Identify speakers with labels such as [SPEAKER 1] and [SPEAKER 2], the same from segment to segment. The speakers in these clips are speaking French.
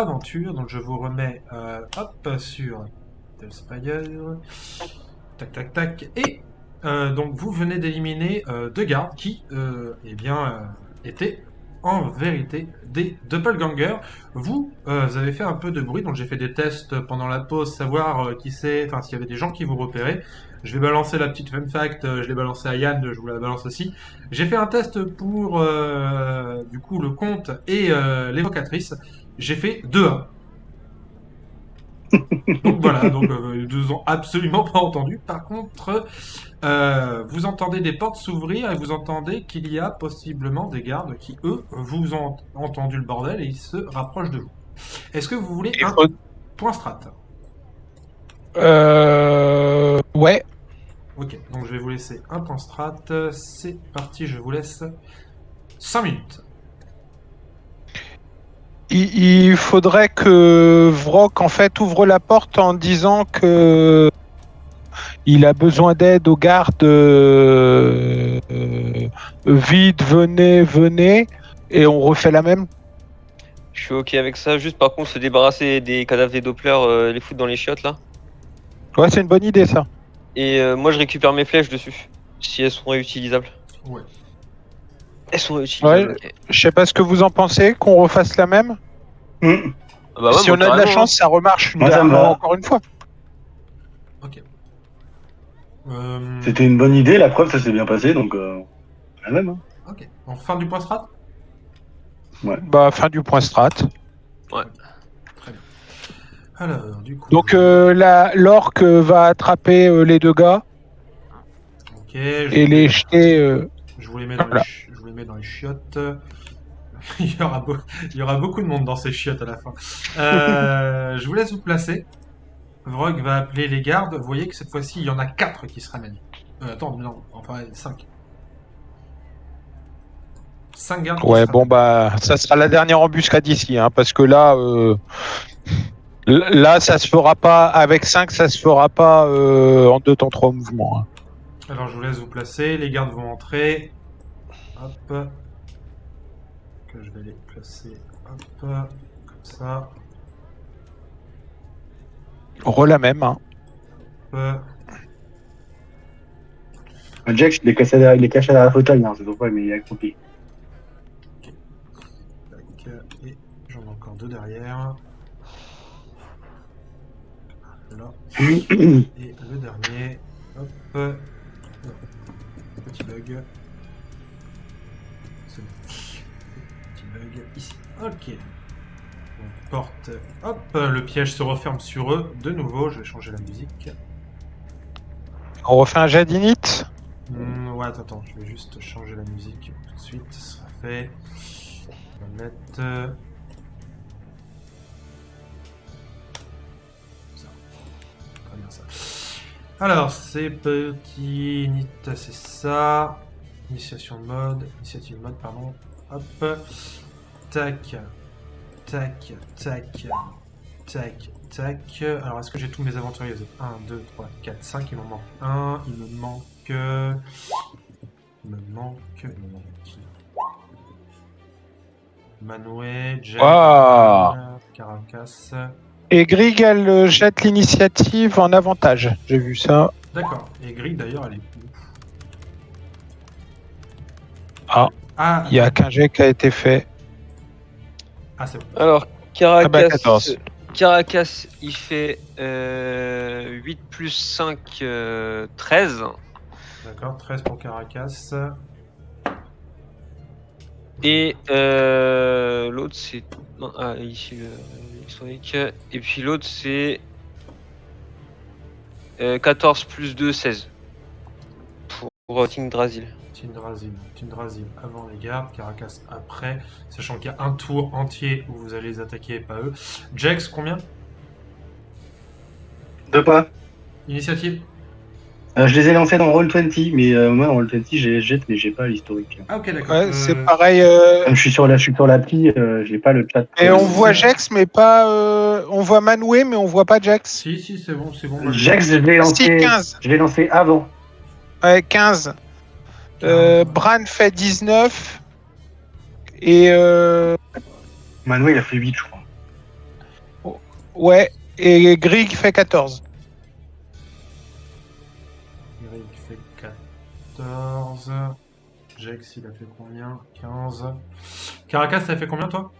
[SPEAKER 1] aventure. Donc je vous remets hop sur Spire. Tac tac tac. Et donc vous venez d'éliminer deux gardes qui étaient en vérité des doppelgangers. Vous avez fait un peu de bruit, donc j'ai fait des tests pendant la pause, savoir enfin s'il y avait des gens qui vous repéraient. Je vais balancer la petite fun fact, je l'ai balancé à Yann, je vous la balance aussi. J'ai fait un test pour du coup le comte et l'évocatrice. J'ai fait 2-1. Donc voilà, donc ils nous ont absolument pas entendu. Par contre, vous entendez des portes s'ouvrir et vous entendez qu'il y a possiblement des gardes qui, eux, vous ont entendu le bordel et ils se rapprochent de vous. Est-ce que vous voulez
[SPEAKER 2] Il
[SPEAKER 1] un
[SPEAKER 2] faut...
[SPEAKER 1] point strat?
[SPEAKER 2] Ouais.
[SPEAKER 1] Ok, donc je vais vous laisser un point strat. C'est parti, je vous laisse 5 minutes.
[SPEAKER 2] Il faudrait que Vrock en fait ouvre la porte en disant que il a besoin d'aide aux gardes. Vite, venez, venez, et on refait la même.
[SPEAKER 3] Je suis ok avec ça. Juste par contre, se débarrasser des cadavres des Doppler, les foutre dans les chiottes là.
[SPEAKER 2] Ouais, c'est une bonne idée ça.
[SPEAKER 3] Et moi, je récupère mes flèches dessus. Si elles sont réutilisables.
[SPEAKER 1] Ouais.
[SPEAKER 3] Elles sont réutilisables,
[SPEAKER 2] Ouais.
[SPEAKER 3] ok.
[SPEAKER 2] Je sais pas ce que vous en pensez, qu'on refasse la même.
[SPEAKER 4] Hum.
[SPEAKER 3] Ah bah ouais,
[SPEAKER 2] Si
[SPEAKER 3] moi,
[SPEAKER 2] on a de la
[SPEAKER 3] carrément,
[SPEAKER 2] chance, ça remarche
[SPEAKER 4] Moi, ça me va.
[SPEAKER 2] encore une fois.
[SPEAKER 1] Ok.
[SPEAKER 4] C'était une bonne idée, la preuve, ça s'est bien passé, donc la même. Hein.
[SPEAKER 1] Ok. En fin du point strat?
[SPEAKER 2] Bah, fin du point strat.
[SPEAKER 3] Ouais.
[SPEAKER 1] Très bien. Alors, du coup.
[SPEAKER 2] Donc l'orque va attraper les deux gars
[SPEAKER 1] Ok.
[SPEAKER 2] et les jeter.
[SPEAKER 1] Je vous les mets dans
[SPEAKER 2] Voilà.
[SPEAKER 1] je vous les mets dans les chiottes. Il y aura beaucoup de monde dans ces chiottes à la fin. Je vous laisse vous placer. Vrog va appeler les gardes. Vous voyez que cette fois-ci, il y en a 4 qui se ramènent. Attends, non, enfin 5. 5 gardes qui
[SPEAKER 2] Ouais,
[SPEAKER 1] se
[SPEAKER 2] bon
[SPEAKER 1] ramènent.
[SPEAKER 2] bah ça sera la dernière embuscade ici, hein, parce que là, là ça se fera pas avec 5, ça se fera pas en 2 temps 3 mouvements. Hein.
[SPEAKER 1] Alors je vous laisse vous placer. Les gardes vont entrer. Hop. Que je vais les placer. Hop. Comme ça.
[SPEAKER 2] La même. Hein.
[SPEAKER 1] Hop.
[SPEAKER 4] Jack, il est caché derrière la fauteuil, hein, c'est pourquoi mais il est accroupi.
[SPEAKER 1] Tac. Et j'en ai encore 2 derrière. Là. Et le dernier. Hop. Non. Petit bug. C'est bon. Petit bug ici. Ok. Donc, porte. Hop. Le piège se referme sur eux. De nouveau, je vais changer la musique.
[SPEAKER 2] On refait un jet d'init.
[SPEAKER 1] Ouais, attends. Je vais juste changer la musique tout de suite. Ce sera fait. On va mettre. Ça. Très bien ça. Alors, c'est petit init, c'est ça. Initiation de mode. Initiative mode, pardon. Hop. Tac. Tac. Tac. Tac. Tac. Alors, est-ce que j'ai tous mes aventuriers? 1, 2, 3, 4, 5. Il m'en manque un. Il me manque. Qui? Manoué, Jack,
[SPEAKER 2] Ah.
[SPEAKER 1] Caracas.
[SPEAKER 2] Et Grig, elle jette l'initiative en avantage. J'ai vu ça.
[SPEAKER 1] D'accord. Et Grig, d'ailleurs, elle est où?
[SPEAKER 2] Ah,
[SPEAKER 1] Ah,
[SPEAKER 2] il y a qu'un jet qui a été fait.
[SPEAKER 1] ah c'est bon.
[SPEAKER 3] Alors, Caracas,
[SPEAKER 2] bah, 14.
[SPEAKER 3] Caracas, il fait 8 plus 5, 13.
[SPEAKER 1] D'accord, 13 pour Caracas.
[SPEAKER 3] Et l'autre, c'est... Non, ah, ici, historique. Et puis l'autre, c'est 14 plus 2, 16. Pour Tindrazil.
[SPEAKER 1] Tindrazil avant les gardes, Caracas après, sachant qu'il y a un tour entier où vous allez les attaquer et pas eux. Jax, combien?
[SPEAKER 4] 2 pas.
[SPEAKER 1] Initiative?
[SPEAKER 4] Je les ai lancés dans Roll20, mais moi dans Roll20 jette, mais j'ai pas l'historique.
[SPEAKER 1] Ah ok, d'accord.
[SPEAKER 2] Ouais, c'est pareil.
[SPEAKER 4] Comme je suis sur l'appli, j'ai pas le chat.
[SPEAKER 2] Et on voit Jax, mais pas. On voit Manoué, mais on voit pas Jax.
[SPEAKER 1] Si, c'est bon.
[SPEAKER 4] Jax, je l'ai lancé.
[SPEAKER 2] Si, 15.
[SPEAKER 4] Je l'ai lancé avant.
[SPEAKER 2] Ouais, 15. Bran fait 19. Et
[SPEAKER 4] Manoué, il a fait 8, je crois.
[SPEAKER 2] Ouais, et Grig fait 14.
[SPEAKER 1] Eric fait 14. Jex, il a fait combien? 15. Caracas, ça fait combien, toi?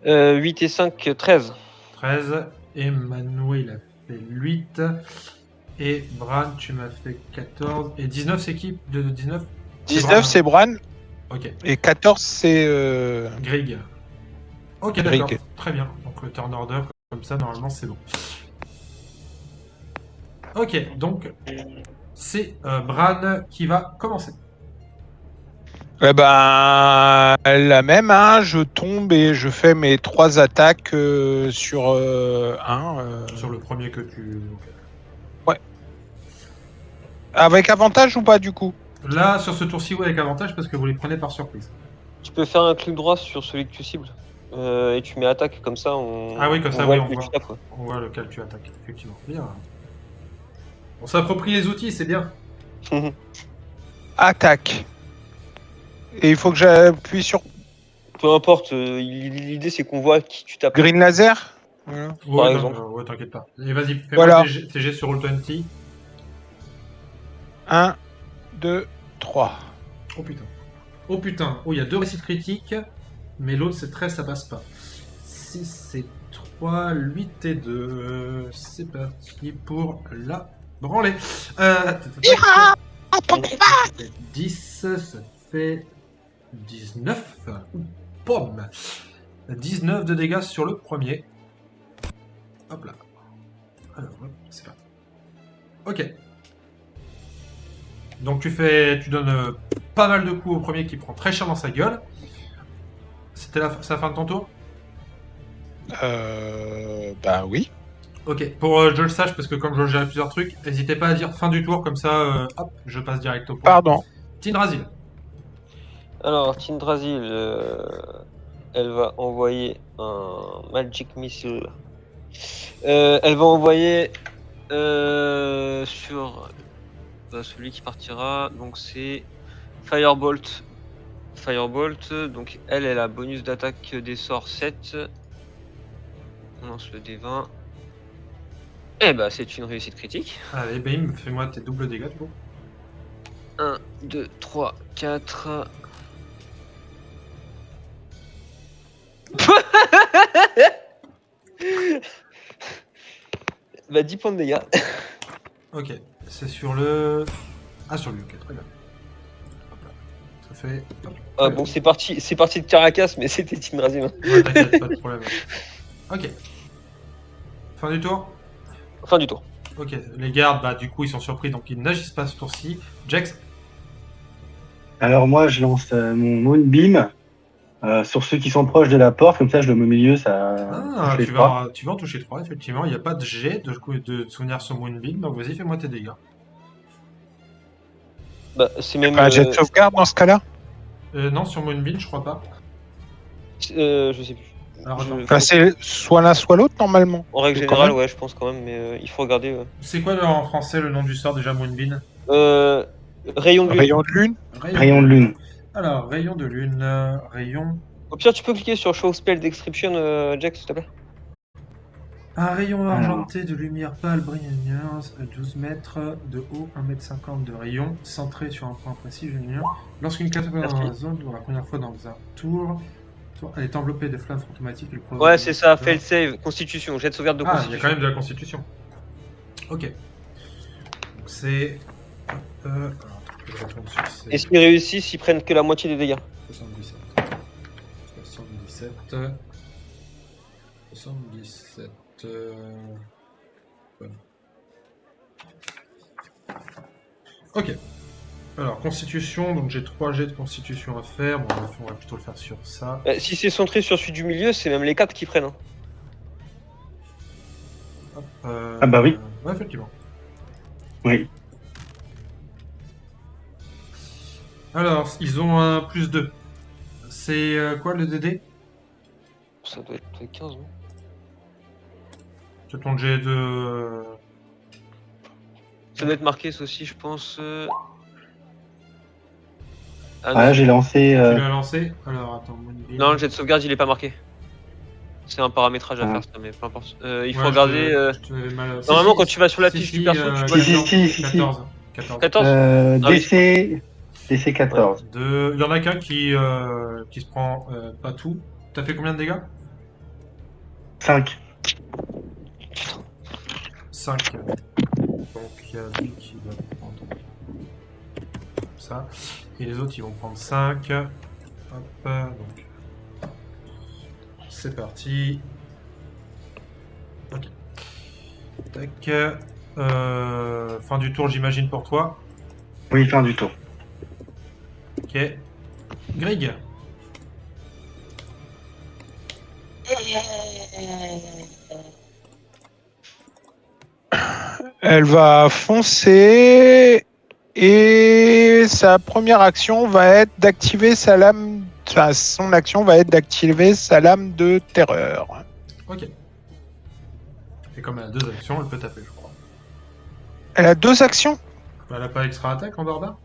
[SPEAKER 3] 8 et 5, 13.
[SPEAKER 1] 13. Et Manoué, il a fait 8. Et Bran, tu m'as fait 14. Et 19, c'est qui de 19?
[SPEAKER 2] 19, c'est Bran,
[SPEAKER 1] Ok.
[SPEAKER 2] et 14, c'est
[SPEAKER 1] Grig. Ok,
[SPEAKER 2] Grig.
[SPEAKER 1] d'accord. Très bien. Donc le turn order, comme ça, normalement, c'est bon. Ok, donc c'est Bran qui va commencer.
[SPEAKER 2] Eh ben, la même, hein, je tombe et je fais mes 3 attaques sur un.
[SPEAKER 1] Sur le premier que tu... ok.
[SPEAKER 2] Ouais. Avec avantage ou pas, du coup?
[SPEAKER 1] Là, sur ce tour-ci, ouais, avec avantage, parce que vous les prenez par surprise.
[SPEAKER 3] Tu peux faire un clic droit sur celui que tu cibles. Et tu mets attaque, comme ça on,
[SPEAKER 1] Ah oui, comme ça,
[SPEAKER 3] voit
[SPEAKER 1] oui, on
[SPEAKER 3] lequel
[SPEAKER 1] voit.
[SPEAKER 3] tu tapes, quoi.
[SPEAKER 1] On voit lequel tu attaques, effectivement. Bien. On s'approprie les outils, c'est bien.
[SPEAKER 2] Attaque. Et il faut que j'appuie sur
[SPEAKER 3] Peu importe, l'idée c'est qu'on voit qui tu tapes.
[SPEAKER 2] Green Laser. Voilà.
[SPEAKER 1] Ouais,
[SPEAKER 3] exemple.
[SPEAKER 1] ouais, t'inquiète pas. Et vas-y, fais-moi
[SPEAKER 2] Voilà.
[SPEAKER 1] tes jets sur Roll20.
[SPEAKER 2] 1, 2, 3.
[SPEAKER 1] Oh putain. Oh putain. Oh, il y a 2 réussites critiques, mais l'autre c'est 13, ça passe pas. 6 et 3, 8 et 2. C'est parti pour la branlée. 10, ça fait 19. Pomme. 19 de dégâts sur le premier. Hop là. Alors, hop, c'est parti. Ok. Donc tu donnes pas mal de coups au premier qui prend très cher dans sa gueule. C'était c'est la fin de ton tour?
[SPEAKER 2] Bah oui.
[SPEAKER 1] Ok, pour je le sache, parce que comme je gère plusieurs trucs, n'hésitez pas à dire fin du tour, comme ça, hop, je passe direct au point.
[SPEAKER 2] Pardon.
[SPEAKER 1] Tindrasil.
[SPEAKER 3] Alors, Tindrasil, elle va envoyer un Magic Missile. Elle va envoyer sur celui qui partira. Donc c'est Firebolt. Firebolt, donc elle a bonus d'attaque des sorts 7. On lance le D20. Et bah c'est une réussite critique.
[SPEAKER 1] Allez, bim, fais-moi tes doubles dégâts, du coup.
[SPEAKER 3] 1, 2, 3, 4. Bah 10 points de dégâts.
[SPEAKER 1] Ok, c'est sur le... Ah, sur lui, ok, très bien. Hop là. Ça fait... Hop,
[SPEAKER 3] Ah bon, c'est parti de Caracas, mais c'était Tindrasil.
[SPEAKER 1] ouais, t'inquiète, pas de problème. Ok. Fin du tour.
[SPEAKER 3] Fin du tour.
[SPEAKER 1] Ok, les gardes, bah du coup, ils sont surpris, donc ils n'agissent pas ce tour-ci. Jax.
[SPEAKER 4] Alors moi, je lance mon Moonbeam sur ceux qui sont proches de la porte, comme ça je le mets au milieu, ça
[SPEAKER 1] Ah,
[SPEAKER 4] touche les trois.
[SPEAKER 1] tu vas en toucher 3, effectivement. Il n'y a pas de jet de souvenir sur Moonbeam, donc vas-y, fais-moi tes dégâts.
[SPEAKER 3] Bah c'est même...
[SPEAKER 2] Pas un jet de sauvegarde dans ce cas-là?
[SPEAKER 1] Non, sur Moonbeam, je crois pas.
[SPEAKER 3] je sais plus.
[SPEAKER 1] Alors, attends.
[SPEAKER 2] Enfin, c'est soit l'un soit l'autre normalement.
[SPEAKER 3] En règle
[SPEAKER 2] C'est quand
[SPEAKER 3] générale,
[SPEAKER 2] même-
[SPEAKER 3] ouais, je pense quand même, mais il faut regarder.
[SPEAKER 1] C'est quoi en français le nom du sort déjà, Moonbeam?
[SPEAKER 3] Rayon de lune.
[SPEAKER 2] Rayon de lune.
[SPEAKER 4] Rayon de lune.
[SPEAKER 1] Alors, rayon de lune, rayon...
[SPEAKER 3] Au pire, tu peux cliquer sur Show Spell Description, Jack, s'il te plaît.
[SPEAKER 1] Un rayon
[SPEAKER 4] Alors.
[SPEAKER 1] argenté de lumière pâle brillant, 12 mètres de haut, 1,50 m de rayon, centré sur un point précis, lorsqu'une carte apparaît dans la zone pour la première fois dans un tour, elle est enveloppée de flammes fantomatiques.
[SPEAKER 3] Ouais, c'est ça, fail save, constitution, jet de sauvegarde de
[SPEAKER 1] Ah, il y a
[SPEAKER 3] constitution.
[SPEAKER 1] quand même de la constitution. Ok. Donc c'est... alors, je retourne sur ces...
[SPEAKER 3] Et s'ils réussissent, ils prennent que la moitié des dégâts.
[SPEAKER 1] 77. 77. 77. Ouais. Ok. Alors, constitution, donc j'ai 3 jets de constitution à faire. Bon, on va plutôt le faire sur ça.
[SPEAKER 3] Si c'est centré sur celui du milieu, c'est même les 4 qui prennent. Hein.
[SPEAKER 1] Hop,
[SPEAKER 4] Ah bah oui.
[SPEAKER 1] Ouais, effectivement.
[SPEAKER 4] Oui.
[SPEAKER 1] Alors, ils ont un plus 2. C'est quoi le DD?
[SPEAKER 3] Ça doit être 15, non?
[SPEAKER 1] C'est ton jet de...
[SPEAKER 3] Ça doit être marqué, ça aussi, je pense. Ah,
[SPEAKER 4] Ah, là, j'ai lancé.
[SPEAKER 1] Tu l'as lancé? Alors, attends, Moonbeam.
[SPEAKER 3] non, le jet de sauvegarde, il est pas marqué. C'est un paramétrage à
[SPEAKER 4] Ah.
[SPEAKER 3] faire ça, mais peu importe. Il faut
[SPEAKER 1] Ouais,
[SPEAKER 3] regarder.
[SPEAKER 1] je te l'avais mal- Si,
[SPEAKER 3] Normalement,
[SPEAKER 1] si,
[SPEAKER 3] quand tu vas sur la
[SPEAKER 1] si,
[SPEAKER 3] fiche
[SPEAKER 1] si,
[SPEAKER 3] du perso, tu vois
[SPEAKER 4] Si, si, si,
[SPEAKER 1] 14. 14.
[SPEAKER 3] 14. Ah oui,
[SPEAKER 4] DC 14.
[SPEAKER 1] Il y en a qu'un qui se prend pas tout. T'as fait combien de dégâts?
[SPEAKER 4] 5.
[SPEAKER 1] 5. Donc il y a lui qui va prendre ça. Et les autres ils vont prendre 5. Hop, donc c'est parti. Ok. Tac. Fin du tour j'imagine pour toi.
[SPEAKER 4] Oui, fin du tour.
[SPEAKER 1] Ok. Greg.
[SPEAKER 2] Elle va foncer et sa première action va être d'activer sa lame. Enfin, son action va être d'activer sa lame de terreur.
[SPEAKER 1] Ok. Et comme elle a 2 actions, elle peut taper, je crois.
[SPEAKER 2] Elle a 2 actions.
[SPEAKER 1] Elle a pas extra attaque en barbare?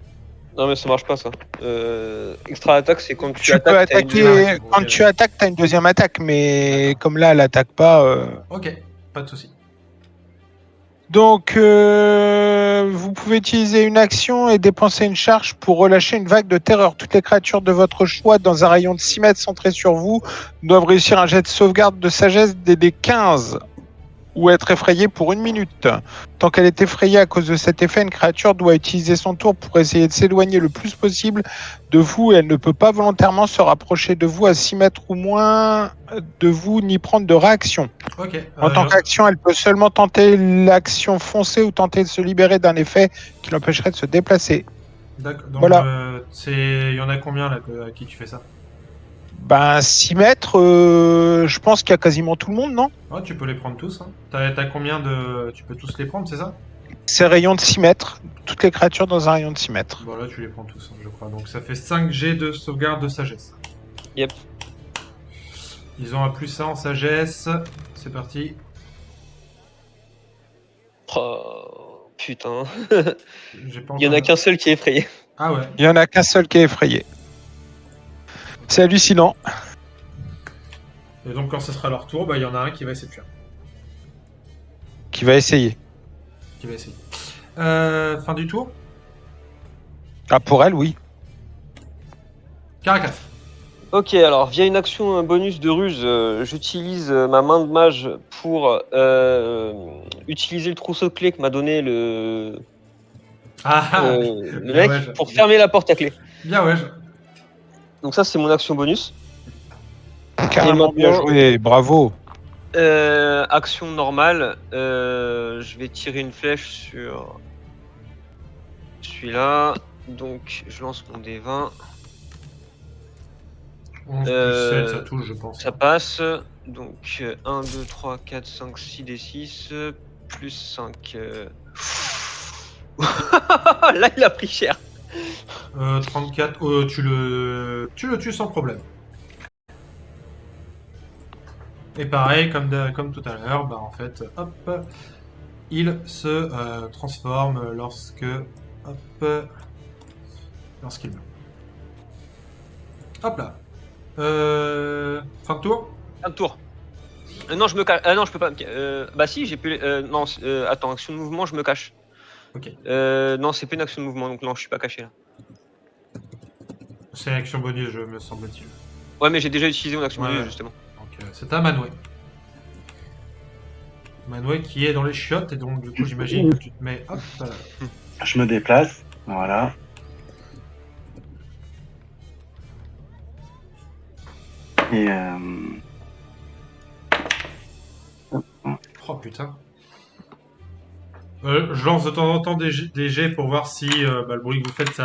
[SPEAKER 3] Non, mais ça marche pas ça. Extra attaque, c'est quand tu
[SPEAKER 2] Tu peux
[SPEAKER 3] attaques. t'as une deuxième
[SPEAKER 2] attaquer.
[SPEAKER 3] action.
[SPEAKER 2] Quand tu attaques, tu as une deuxième attaque, mais comme là, elle attaque pas.
[SPEAKER 1] Ok, pas de souci.
[SPEAKER 2] Donc, vous pouvez utiliser une action et dépenser une charge pour relâcher une vague de terreur. Toutes les créatures de votre choix dans un rayon de 6 mètres centré sur vous doivent réussir un jet de sauvegarde de sagesse des 15 ou être effrayées pour 1 minute. Tant qu'elle est effrayée à cause de cet effet, une créature doit utiliser son tour pour essayer de s'éloigner le plus possible de vous et elle ne peut pas volontairement se rapprocher de vous à 6 mètres ou moins de vous ni prendre de réaction.
[SPEAKER 1] Ok.
[SPEAKER 2] En tant qu'action, elle peut seulement tenter l'action foncée ou tenter de se libérer d'un effet qui l'empêcherait de se déplacer.
[SPEAKER 1] D'accord. Donc,
[SPEAKER 2] Voilà.
[SPEAKER 1] il y en a combien là à qui tu fais ça?
[SPEAKER 2] Ben, 6 mètres, je pense qu'il y a quasiment tout le monde, non?
[SPEAKER 1] Ouais, tu peux les prendre tous. Hein. T'as combien de. Tu peux tous les prendre, c'est ça?
[SPEAKER 2] C'est rayon de 6 mètres. Toutes les créatures dans un rayon de 6 mètres.
[SPEAKER 1] Bon, là, tu les prends tous, hein, je crois. Donc, ça fait 5 G de sauvegarde de sagesse.
[SPEAKER 3] Yep.
[SPEAKER 1] Ils ont un plus 1 en sagesse. C'est parti.
[SPEAKER 3] Oh, putain.
[SPEAKER 1] J'ai pas
[SPEAKER 3] Il y en a
[SPEAKER 1] encore-
[SPEAKER 3] qu'un seul qui est effrayé.
[SPEAKER 1] Ah ouais.
[SPEAKER 2] Il n'y en a qu'un seul qui est effrayé. C'est hallucinant.
[SPEAKER 1] Et donc, quand ce sera leur tour, bah, il y en a un qui va essayer de fuir.
[SPEAKER 2] Qui va essayer.
[SPEAKER 1] Qui va essayer. Fin du tour.
[SPEAKER 2] Ah, pour elle, oui.
[SPEAKER 1] Caracas.
[SPEAKER 3] Ok, alors via une action un bonus de ruse, j'utilise ma main de mage pour utiliser le trousseau de clés que m'a donné le
[SPEAKER 1] Ah
[SPEAKER 3] le
[SPEAKER 1] Bien
[SPEAKER 3] mec
[SPEAKER 1] ouais,
[SPEAKER 3] pour fermer la porte à clé.
[SPEAKER 1] Bien ouais.
[SPEAKER 3] Donc ça c'est mon action bonus.
[SPEAKER 2] Carrément
[SPEAKER 3] Et
[SPEAKER 2] bien
[SPEAKER 3] maintenant-
[SPEAKER 2] joué. Bravo.
[SPEAKER 3] Action normale, je vais tirer une flèche sur celui-là. Donc je lance mon D20,
[SPEAKER 1] 11
[SPEAKER 3] Euh,
[SPEAKER 1] plus 7, ça touche, je pense.
[SPEAKER 3] ça passe. Donc 1, 2, 3, 4, 5, 6 D6 plus 5. Là il a pris cher.
[SPEAKER 1] 34, tu le tues sans problème. Et pareil, comme tout à l'heure, bah en fait, hop, il se transforme lorsqu'il meurt. Hop là. Fin de tour.
[SPEAKER 3] Un tour. Non, je me cache. Non, je peux pas. Bah si, j'ai pu. Non, attends, action de mouvement, je me cache.
[SPEAKER 1] Ok.
[SPEAKER 3] Non, c'est pas une action de mouvement, donc non, je suis pas caché là.
[SPEAKER 1] C'est une action bonus, me semble-t-il.
[SPEAKER 3] Ouais, mais j'ai déjà utilisé mon action
[SPEAKER 1] Ouais,
[SPEAKER 3] bonus
[SPEAKER 1] ouais.
[SPEAKER 3] justement.
[SPEAKER 1] Donc c'est à Manwë. Manwë qui est dans les chiottes et donc du coup j'imagine que tu te mets hop.
[SPEAKER 4] Je me déplace. Voilà. Et
[SPEAKER 1] Oh putain. Je lance de temps en temps des jets pour voir si le bruit que vous faites,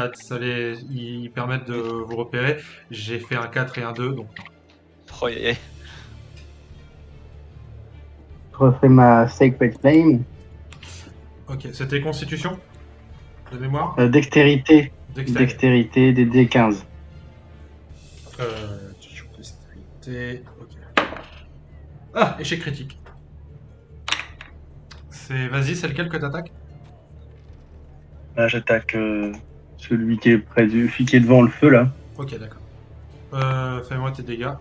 [SPEAKER 1] ils permettent de vous repérer. J'ai fait un 4 et un 2, donc
[SPEAKER 3] Oh, aïe, aïe.
[SPEAKER 4] je refais ma Sacred Flame.
[SPEAKER 1] ok. C'était Constitution de mémoire.
[SPEAKER 4] Dextérité.
[SPEAKER 1] Dextérité.
[SPEAKER 4] Dextérité des D15.
[SPEAKER 1] Dextérité. Ok. Ah, échec critique. Vas-y, c'est lequel que t'attaques?
[SPEAKER 4] Là, j'attaque celui qui est celui qui est devant le feu là.
[SPEAKER 1] Ok, d'accord. Fais-moi tes dégâts.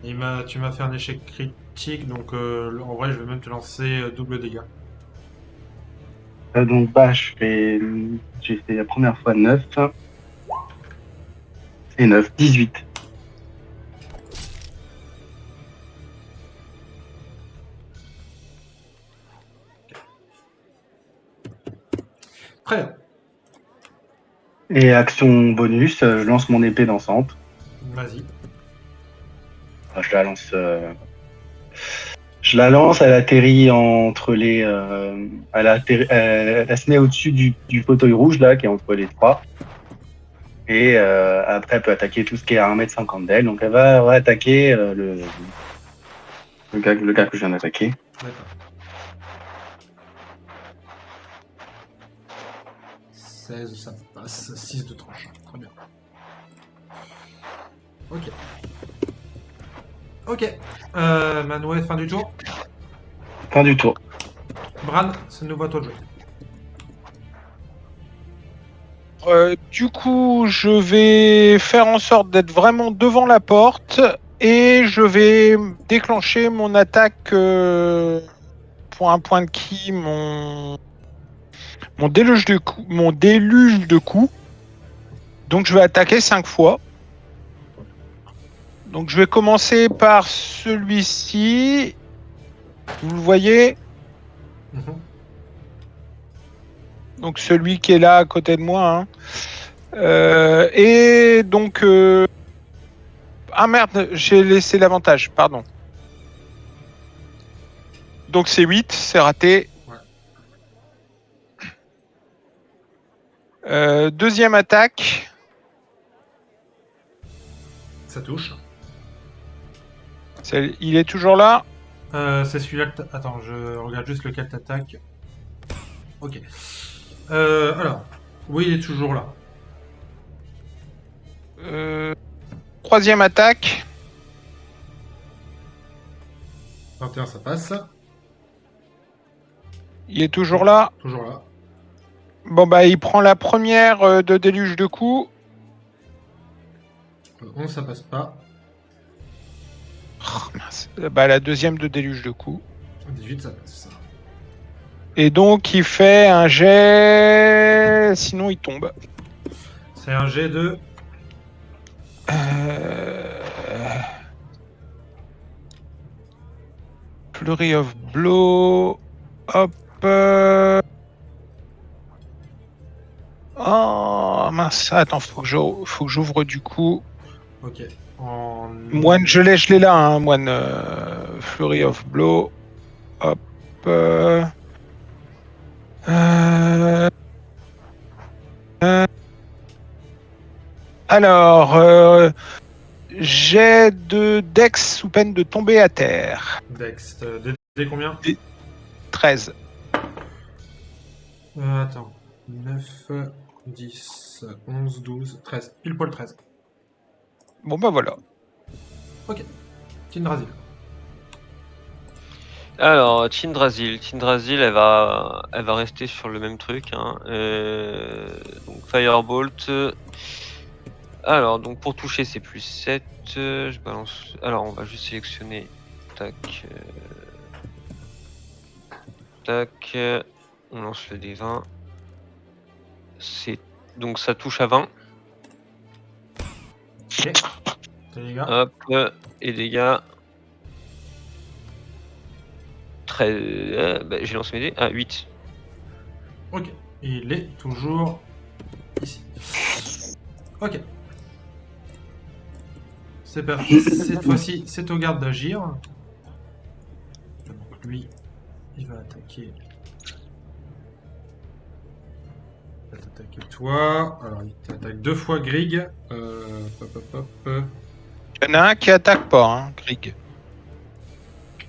[SPEAKER 1] Tu m'as fait un échec critique, donc en vrai, je vais même te lancer double dégâts.
[SPEAKER 4] Donc, j'ai fait la première fois 9 et 9, 18.
[SPEAKER 1] Très bien.
[SPEAKER 4] Et action bonus, je lance mon épée dansante.
[SPEAKER 1] Vas-y.
[SPEAKER 4] Enfin, je la lance, elle atterrit entre les. Elle se met au-dessus du fauteuil rouge, là, qui est entre les trois. Et après, elle peut attaquer tout ce qui est à 1,50 m d'elle. Donc, elle va attaquer le gars que je viens d'attaquer.
[SPEAKER 1] D'accord. 16, ça passe. 6 de tranchant. Très bien. Ok. Ok. Manouet, fin du tour.
[SPEAKER 4] Fin du tour.
[SPEAKER 1] Bran, c'est nouveau à toi de jouer.
[SPEAKER 2] Du coup, je vais faire en sorte d'être vraiment devant la porte et je vais déclencher mon attaque pour un point de ki, mon déluge de coups. Donc, je vais attaquer 5 fois. Donc, je vais commencer par celui-ci. Vous le voyez?
[SPEAKER 1] Mhm.
[SPEAKER 2] Donc, celui qui est là à côté de moi. Hein. Et donc... Ah merde, j'ai laissé l'avantage, pardon. Donc c'est 8, c'est raté.
[SPEAKER 1] Ouais.
[SPEAKER 2] Deuxième attaque.
[SPEAKER 1] Ça touche.
[SPEAKER 2] Il est toujours là.
[SPEAKER 1] C'est celui-là que attends, je regarde juste lequel t'attaque. Ok. Alors. Oui, il est toujours là.
[SPEAKER 2] Troisième attaque.
[SPEAKER 1] 21, ça passe.
[SPEAKER 2] Il est toujours là.
[SPEAKER 1] Toujours là.
[SPEAKER 2] Bon bah il prend la première de déluge de coups.
[SPEAKER 1] 11, ça passe pas.
[SPEAKER 2] Oh, mince. Bah la deuxième de déluge de coups.
[SPEAKER 1] 18, ça passe.
[SPEAKER 2] Et donc il fait un jet. Sinon il tombe.
[SPEAKER 1] C'est un jet de.
[SPEAKER 2] Flurry of Blow. Hop. Oh mince. Attends, faut que j'ouvre du coup.
[SPEAKER 1] Ok.
[SPEAKER 2] Moine, je l'ai là, hein, moine. Flurry of Blow. Hop. Alors, j'ai de Dex sous peine de tomber à terre.
[SPEAKER 1] Dex. DD combien
[SPEAKER 2] 13.
[SPEAKER 1] Attends. 9, 10, 11, 12, 13. Pile poil 13.
[SPEAKER 2] Bon bah voilà.
[SPEAKER 1] Ok. Tindrasil.
[SPEAKER 3] Alors, Tindrasil, elle va rester sur le même truc. Hein. Donc Firebolt. Alors, donc pour toucher, c'est plus 7. Je balance. Alors, on va juste sélectionner. Tac. Tac. On lance le D20. Donc ça touche à 20.
[SPEAKER 1] Ok. Tes dégâts.
[SPEAKER 3] Hop. Et dégâts. 13. J'ai lancé mes dés. Ah, 8.
[SPEAKER 1] Ok. Il est toujours ici. Ok. C'est parti. Cette fois-ci, c'est au garde d'agir. Donc lui, il va attaquer. Il va t'attaquer toi. Alors, il t'attaque 2 fois Grig.
[SPEAKER 2] Il y en a un qui attaque pas, hein, Grig.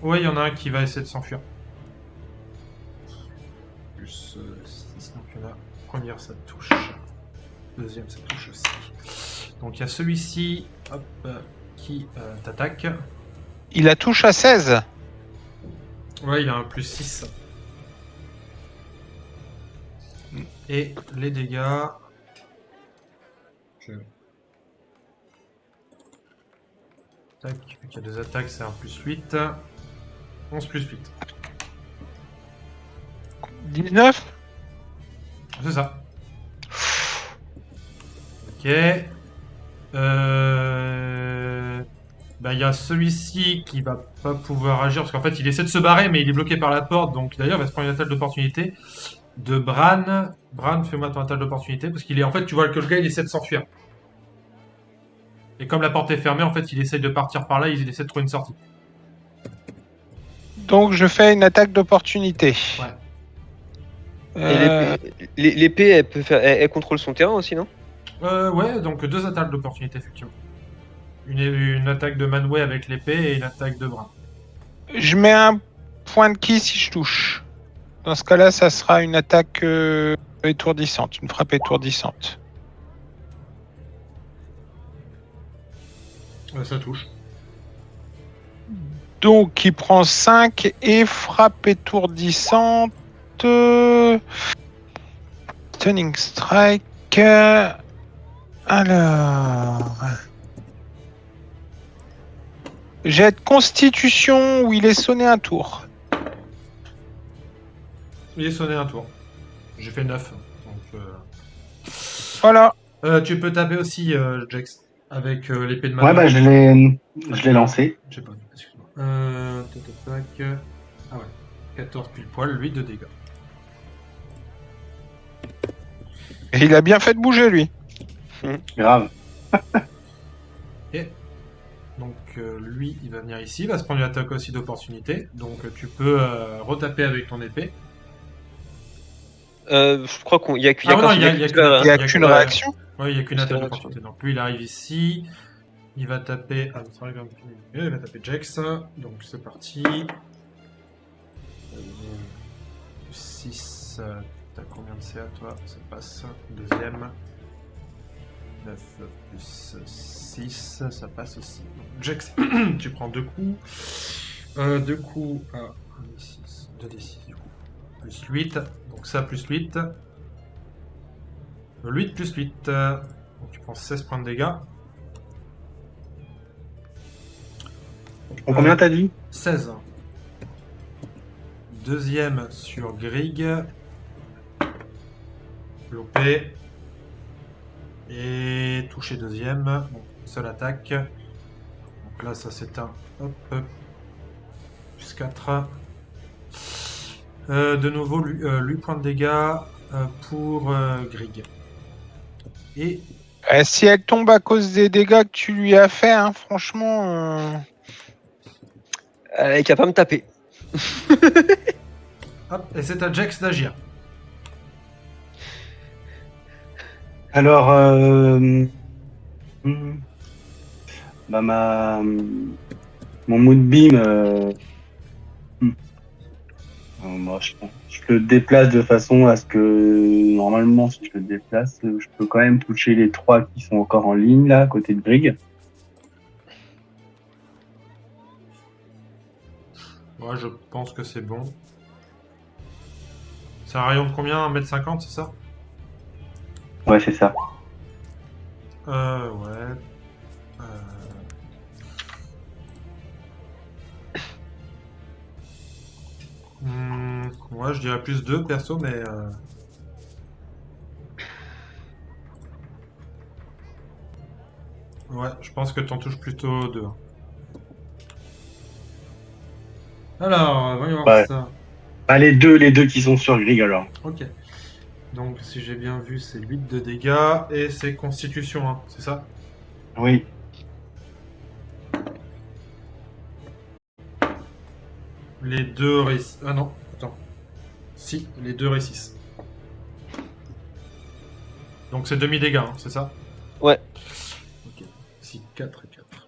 [SPEAKER 1] Ouais, il y en a un qui va essayer de s'enfuir. Plus 6, donc il y en a. Première, ça touche. Deuxième, ça touche aussi. Donc il y a celui-ci, hop, qui t'attaque.
[SPEAKER 2] Il la touche à 16.
[SPEAKER 1] Ouais, il a un plus 6. Et les dégâts. tac. Vu qu'il y a 2 attaques, c'est 1 plus 8. 11 plus 8.
[SPEAKER 2] 19.
[SPEAKER 1] C'est ça. Ok. Bah, il y a celui-ci qui va pas pouvoir agir parce qu'en fait il essaie de se barrer mais il est bloqué par la porte, donc d'ailleurs il va se prendre une attaque d'opportunité de Bran. Bran, fais-moi ton attaque d'opportunité parce qu'il est en fait, tu vois que le gars il essaie de s'enfuir. Et comme la porte est fermée, en fait il essaie de partir par là, il essaie de trouver une sortie.
[SPEAKER 2] Donc je fais une attaque d'opportunité.
[SPEAKER 1] Ouais.
[SPEAKER 3] Et l'épée, elle peut faire, elle contrôle son terrain aussi, non?
[SPEAKER 1] Ouais, donc 2 attaques d'opportunité effectivement. Une attaque de Manwë avec l'épée et une attaque de Bran.
[SPEAKER 2] Je mets un point de ki si je touche. Dans ce cas-là, ça sera une attaque étourdissante, une frappe étourdissante.
[SPEAKER 1] Ça touche.
[SPEAKER 2] Donc il prend 5 et frappe étourdissante. Stunning Strike. Alors. Jet de constitution où il est sonné un tour.
[SPEAKER 1] Il est sonné un tour. J'ai fait 9. Donc,
[SPEAKER 2] Voilà.
[SPEAKER 1] tu peux taper aussi, Jax, avec l'épée de
[SPEAKER 4] Ouais,
[SPEAKER 1] Manwë.
[SPEAKER 4] bah je l'ai lancé.
[SPEAKER 1] J'ai pas vu, excuse-moi. Tac. Ah ouais. 14 pile poil, 8 de dégâts.
[SPEAKER 2] Et il a bien fait de bouger lui.
[SPEAKER 4] Grave.
[SPEAKER 1] Ok. Donc lui, il va venir ici, il va se prendre une attaque aussi d'opportunité. Donc tu peux retaper avec ton épée.
[SPEAKER 3] Je crois qu'il y a qu'une
[SPEAKER 1] Ah non, il y a
[SPEAKER 2] Il n'y a qu'une réaction.
[SPEAKER 1] Ouais, il y a qu'une
[SPEAKER 3] C'est
[SPEAKER 1] attaque
[SPEAKER 3] vrai,
[SPEAKER 1] d'opportunité. Donc lui, il arrive ici. Il va taper. Ah, c'est vrai, il va taper Jax. Donc c'est parti. 6. T'as combien de CA toi? Ça passe. Deuxième. 9 plus 6. Ça passe aussi. Donc, Jax, tu prends 2 coups. 2 coups à 1d6. 2d6 du coup. Plus 8. Donc ça plus 8. 8 plus 8. Donc tu prends 16 points de dégâts.
[SPEAKER 4] Combien t'as dit?
[SPEAKER 1] 16. Deuxième sur Grig. Lopé. Et touché deuxième. Bon, seule attaque. Donc là ça s'éteint. Hop. Plus 4. De nouveau 8 points de dégâts pour Grig. Et
[SPEAKER 2] Si elle tombe à cause des dégâts que tu lui as fait, hein, franchement.
[SPEAKER 3] Elle est capable de me taper.
[SPEAKER 1] hop, et c'est à Jax d'agir.
[SPEAKER 4] Alors, bah mon moonbeam, moi, je le déplace de façon à ce que normalement, si je le déplace, je peux quand même toucher les 3 qui sont encore en ligne là, à côté de Brig.
[SPEAKER 1] Ouais, je pense que c'est bon. C'est un rayon de combien? 1m50, c'est ça?
[SPEAKER 4] Ouais, c'est ça.
[SPEAKER 1] Ouais. Ouais, je dirais plus 2 perso, mais. Ouais, je pense que t'en touches plutôt 2. Alors, voyons voir
[SPEAKER 4] Ouais.
[SPEAKER 1] ça.
[SPEAKER 4] Bah, les deux qui sont sur Grig alors.
[SPEAKER 1] Ok. Donc, si j'ai bien vu, c'est 8 de dégâts et c'est Constitution 1, c'est ça?
[SPEAKER 4] Oui.
[SPEAKER 1] Les deux réussissent. Ah non, attends. Si, les deux réussissent. Donc c'est demi-dégâts, hein, c'est ça?
[SPEAKER 3] Ouais.
[SPEAKER 1] Ok. 6, 4 et 4.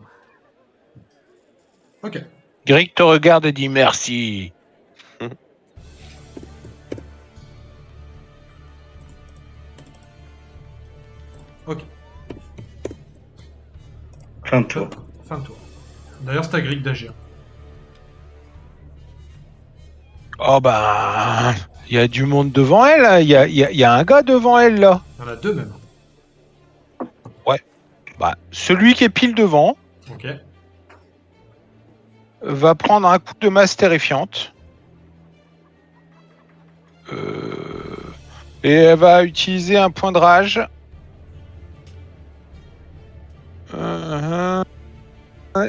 [SPEAKER 1] Ok.
[SPEAKER 2] Grig te regarde et dit merci.
[SPEAKER 1] Ok.
[SPEAKER 4] Fin de tour.
[SPEAKER 1] Fin de tour. D'ailleurs, c'est à Grig d'agir.
[SPEAKER 2] Oh bah. Il y a du monde devant elle, là. Il y a un gars devant elle là.
[SPEAKER 1] Il y en a 2 même.
[SPEAKER 2] Bah, celui qui est pile devant.
[SPEAKER 1] Ok.
[SPEAKER 2] va prendre un coup de masse terrifiante. Et elle va utiliser un point de rage.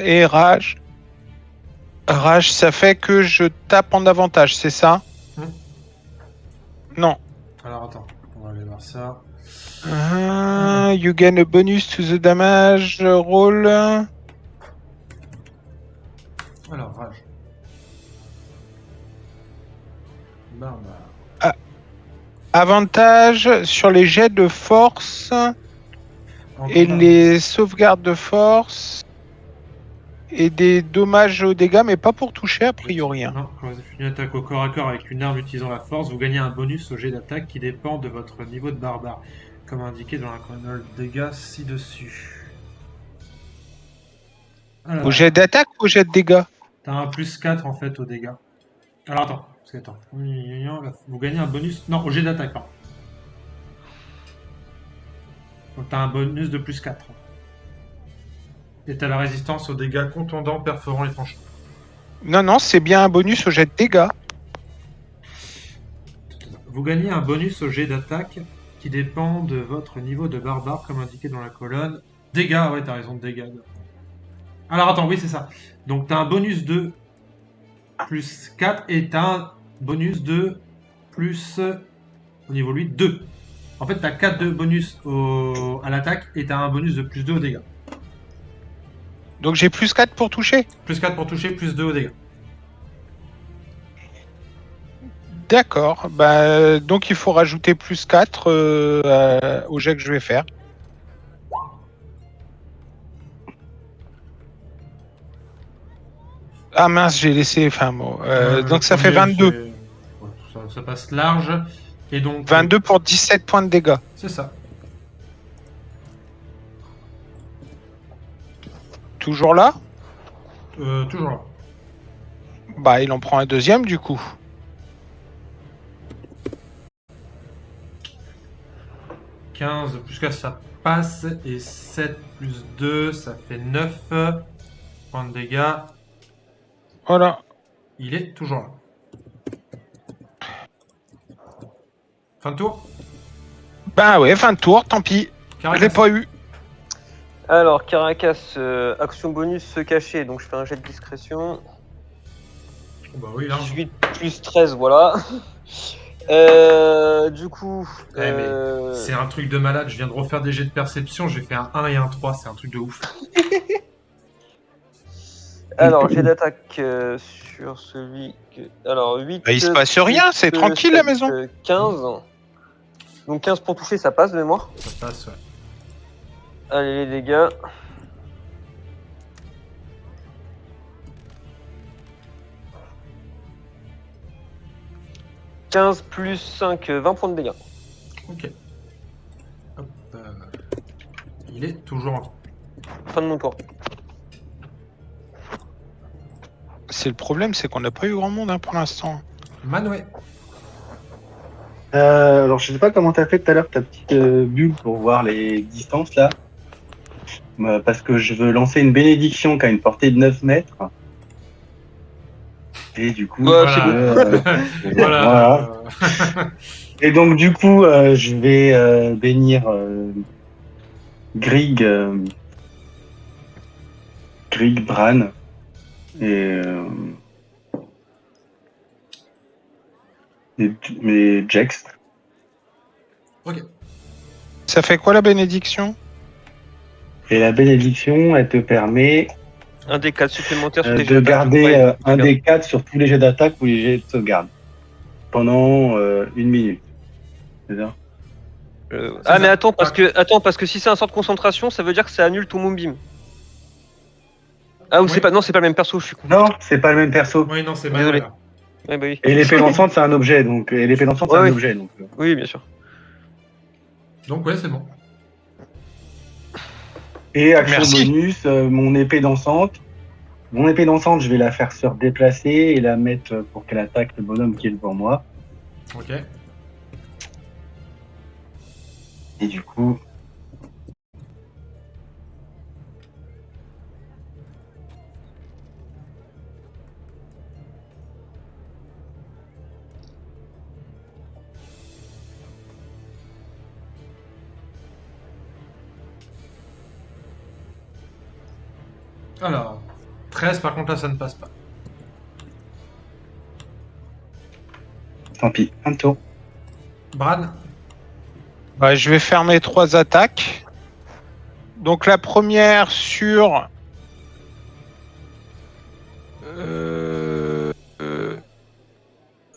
[SPEAKER 2] Et rage. Rage, ça fait que je tape en avantage, c'est ça? Non.
[SPEAKER 1] Alors attends, on va aller voir ça.
[SPEAKER 2] You gain a bonus to the damage roll.
[SPEAKER 1] Alors, rage. Barbare.
[SPEAKER 2] Avantage sur les jets de force et les sauvegardes de force et des dommages aux dégâts, mais pas pour toucher a priori. Hein.
[SPEAKER 1] Non, quand vous effectuez une attaque au corps à corps avec une arme utilisant la force, vous gagnez un bonus au jet d'attaque qui dépend de votre niveau de barbare, comme indiqué dans la colonne de dégâts ci-dessus. Alors,
[SPEAKER 2] Au jet d'attaque ou au jet de dégâts?
[SPEAKER 1] t'as un plus 4 en fait aux dégâts. Alors attends, parce que attends. Vous gagnez un bonus. Non, au jet d'attaque, pardon. Donc t'as un bonus de plus 4. Et t'as la résistance aux dégâts contondants, perforants et tranchants.
[SPEAKER 2] Non, c'est bien un bonus au jet de dégâts.
[SPEAKER 1] Vous gagnez un bonus au jet d'attaque qui dépend de votre niveau de barbare, comme indiqué dans la colonne. Dégâts, ouais, t'as raison, dégâts. Alors attends, oui, c'est ça. Donc t'as un bonus de plus 4 et t'as un bonus de plus, au niveau lui, 2. En fait, t'as 4 de bonus à l'attaque et t'as un bonus de plus 2 aux dégâts.
[SPEAKER 2] Donc j'ai plus 4 pour toucher.
[SPEAKER 1] Plus 4 pour toucher, plus 2 aux dégâts.
[SPEAKER 2] D'accord. Donc il faut rajouter plus 4 au jet que je vais faire. Ah mince, j'ai laissé. Enfin bon. Donc ça fait 22.
[SPEAKER 1] Ouais, ça passe large. Et donc,
[SPEAKER 2] 22 pour 17 points de dégâts.
[SPEAKER 1] c'est ça.
[SPEAKER 2] Toujours là?
[SPEAKER 1] Toujours là.
[SPEAKER 2] Bah il en prend un deuxième du coup.
[SPEAKER 1] « 15 plus 4, ça passe. Et 7 plus 2, ça fait 9 points de dégâts.
[SPEAKER 2] Voilà.
[SPEAKER 1] Il est toujours là. Fin de tour.
[SPEAKER 2] Bah ouais, fin de tour, tant pis. Je l'ai pas eu.
[SPEAKER 3] Alors, Caracas, action bonus se cacher, donc je fais un jet de discrétion.
[SPEAKER 1] Oh bah oui, là.
[SPEAKER 3] 18 plus 13, voilà. Du coup.
[SPEAKER 1] Ouais, mais c'est un truc de malade. Je viens de refaire des jets de perception. J'ai fait un 1 et un 3. C'est un truc de ouf.
[SPEAKER 3] Alors, jet d'attaque sur celui que. Alors, 8.
[SPEAKER 2] Bah, il se passe rien, c'est tranquille la maison.
[SPEAKER 3] 15. Donc 15 pour toucher, ça passe de mémoire.
[SPEAKER 1] Ça passe, ouais.
[SPEAKER 3] Allez, les dégâts. « 15 plus 5, 20 points de dégâts. »
[SPEAKER 1] Ok. Hop, il est toujours en vie.
[SPEAKER 3] Fin de mon tour.
[SPEAKER 2] C'est le problème, c'est qu'on n'a pas eu grand monde pour l'instant.
[SPEAKER 1] Manwë.
[SPEAKER 4] Alors, je sais pas comment t'as fait tout à l'heure ta petite bulle pour voir les distances là. Parce que je veux lancer une bénédiction qui a une portée de 9 mètres. Et du coup,
[SPEAKER 3] Ouais,
[SPEAKER 1] voilà.
[SPEAKER 4] Et donc, du coup, je vais bénir Grig Bran et Jex.
[SPEAKER 1] Ok.
[SPEAKER 2] Ça fait quoi la bénédiction?
[SPEAKER 4] Et la bénédiction, elle te permet
[SPEAKER 3] un des 4 supplémentaires sur tes jets
[SPEAKER 4] de
[SPEAKER 3] d'attaque.
[SPEAKER 4] garder un des 4 sur tous les jets d'attaque ou les jets de sauvegarde pendant 1 minute. C'est ça?
[SPEAKER 3] Mais attends, parce que si c'est un sort de concentration, ça veut dire que ça annule ton Moonbeam. Ah, ou
[SPEAKER 1] Oui.
[SPEAKER 3] c'est pas le même perso, je suis con.
[SPEAKER 4] Non, c'est pas le même perso.
[SPEAKER 1] Oui, non, c'est
[SPEAKER 3] Désolé.
[SPEAKER 1] Manwë. Là.
[SPEAKER 3] Ouais, bah oui.
[SPEAKER 4] Et l'épée dansante, c'est un objet. Donc, et l'épée dansante, c'est
[SPEAKER 3] Ouais,
[SPEAKER 4] un
[SPEAKER 3] oui.
[SPEAKER 4] objet. Donc,
[SPEAKER 3] Oui, bien sûr.
[SPEAKER 1] Donc, ouais, c'est bon.
[SPEAKER 4] Et action
[SPEAKER 2] Merci.
[SPEAKER 4] bonus, mon épée dansante. Mon épée dansante, je vais la faire se déplacer et la mettre pour qu'elle attaque le bonhomme qui est devant moi.
[SPEAKER 1] Ok.
[SPEAKER 4] Et du coup,
[SPEAKER 1] Alors, 13, par contre, là, ça ne passe pas.
[SPEAKER 4] Tant pis, un tour.
[SPEAKER 1] Bran,
[SPEAKER 2] Bah, je vais faire mes 3 attaques. Donc la première sur...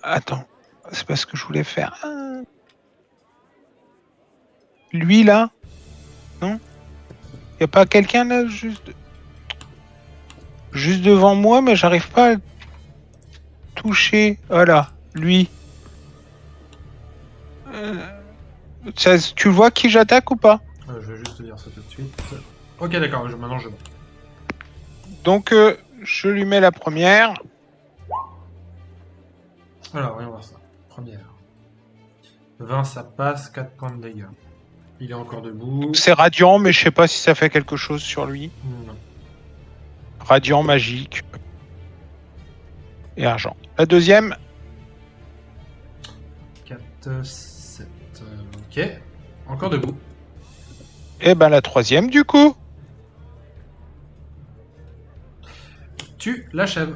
[SPEAKER 2] Attends, c'est pas ce que je voulais faire. Lui là? Non? Y a pas quelqu'un là juste devant moi, mais j'arrive pas à le toucher. Voilà, lui. Tu vois qui j'attaque ou pas?
[SPEAKER 1] je vais juste te dire ça tout de suite. Ok, d'accord, maintenant je vois.
[SPEAKER 2] Donc je lui mets la première.
[SPEAKER 1] Alors, voyons voir ça. Première. 20, ça passe, 4 points de dégâts. Il est encore debout.
[SPEAKER 2] C'est radiant, mais je sais pas si ça fait quelque chose sur lui.
[SPEAKER 1] Non.
[SPEAKER 2] Radiant, magique. Et argent. La deuxième.
[SPEAKER 1] 4, 7. Ok. Encore debout.
[SPEAKER 2] Et ben la troisième du coup.
[SPEAKER 1] Tu l'achèves.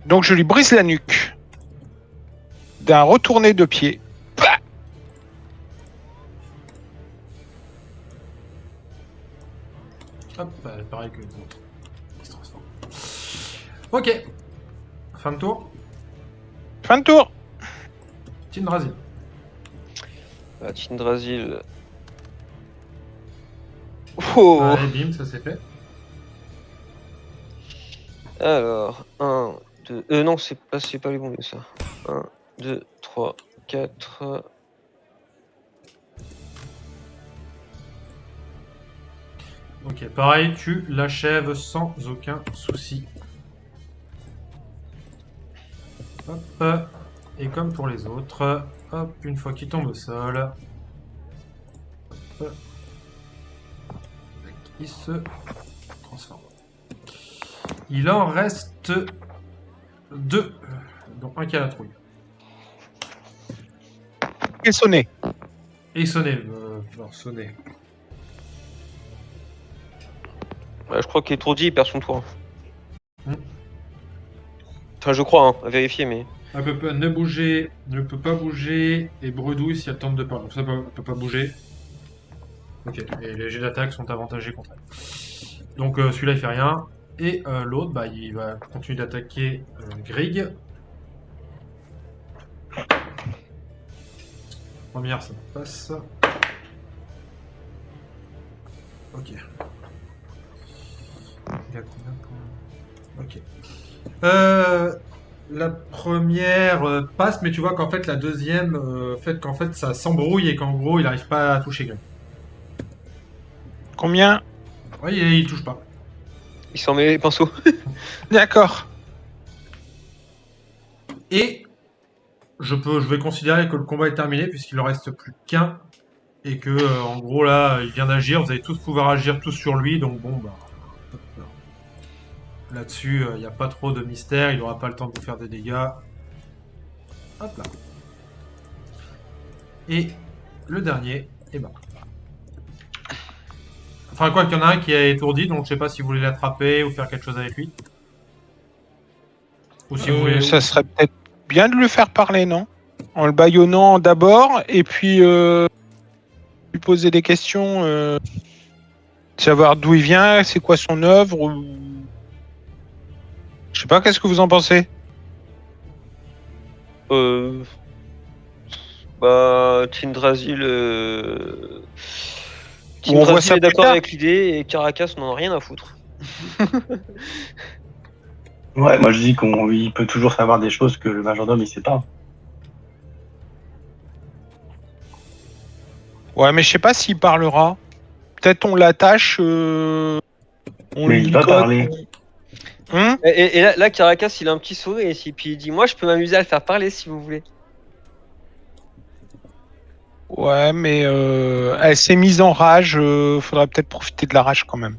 [SPEAKER 2] Donc je lui brise la nuque. D'un retourné de pied.
[SPEAKER 1] Hop, pareil que les autres. Il se transforme. Ok. Fin de tour.
[SPEAKER 2] Fin de tour.
[SPEAKER 1] Tindrasil.
[SPEAKER 3] Tindrasil. Oh.
[SPEAKER 1] Allez, bim, ça c'est fait.
[SPEAKER 3] Alors, 1, 2... non, c'est pas les bons, ça. 1, 2, 3, 4...
[SPEAKER 1] Ok, pareil, tu l'achèves sans aucun souci. Hop. Et comme pour les autres, hop, une fois qu'il tombe au sol, hop, il se transforme. Il en reste 2, dont un qui a la trouille.
[SPEAKER 2] Et sonné.
[SPEAKER 1] Et sonner, alors sonner.
[SPEAKER 3] Ouais, je crois qu'étourdi, il perd son tour.
[SPEAKER 1] Hmm.
[SPEAKER 3] Enfin, je crois, hein, à vérifier, mais...
[SPEAKER 1] Elle peut pas ne peut pas bouger, et Bredouille si elle tente de parler. Donc ça peut pas bouger. Ok, et les jets d'attaque sont avantagés contre elle. Donc celui-là il fait rien. Et l'autre, bah, il va continuer d'attaquer Grig. Première, ça passe. Ok. Il a combien de points? Ok. La première passe, mais tu vois qu'en fait la deuxième fait qu'en fait ça s'embrouille et qu'en gros il n'arrive pas à toucher Grig.
[SPEAKER 2] Combien?
[SPEAKER 1] Ouais, il touche pas.
[SPEAKER 3] Il s'en met les pinceaux.
[SPEAKER 2] D'accord.
[SPEAKER 1] Et je vais considérer que le combat est terminé puisqu'il ne reste plus qu'un et que en gros là il vient d'agir. Vous allez tous pouvoir agir tous sur lui, donc bon bah là-dessus il n'y a pas trop de mystère. Il n'aura pas le temps de vous faire des dégâts. Hop là. Et le dernier, et bah. Enfin quoi qu'il y en a un qui est étourdi, donc je sais pas si vous voulez l'attraper ou faire quelque chose avec lui. Ou si vous voulez.
[SPEAKER 2] Ça serait peut-être bien de lui faire parler, non? En le bâillonnant d'abord, et puis lui poser des questions, savoir d'où il vient, c'est quoi son œuvre, ou... Je sais pas, qu'est-ce que vous en pensez?
[SPEAKER 3] Bah, Tindrasil...
[SPEAKER 2] On voit ça
[SPEAKER 3] est
[SPEAKER 2] plus
[SPEAKER 3] d'accord
[SPEAKER 2] tard.
[SPEAKER 3] avec l'idée, et Caracas n'en a rien à foutre.
[SPEAKER 4] Ouais, moi je dis qu'il peut toujours savoir des choses que le majordome il sait pas.
[SPEAKER 2] Ouais, mais je sais pas s'il parlera. Peut-être on l'attache, on
[SPEAKER 4] Mais
[SPEAKER 2] lui
[SPEAKER 4] il va
[SPEAKER 2] ligote.
[SPEAKER 4] parler.
[SPEAKER 2] Hein?
[SPEAKER 3] Et là, Caracas, il a un petit sourire, et puis il dit, moi, je peux m'amuser à le faire parler, si vous voulez.
[SPEAKER 2] Ouais, mais elle s'est mise en rage, faudrait peut-être profiter de la rage quand même.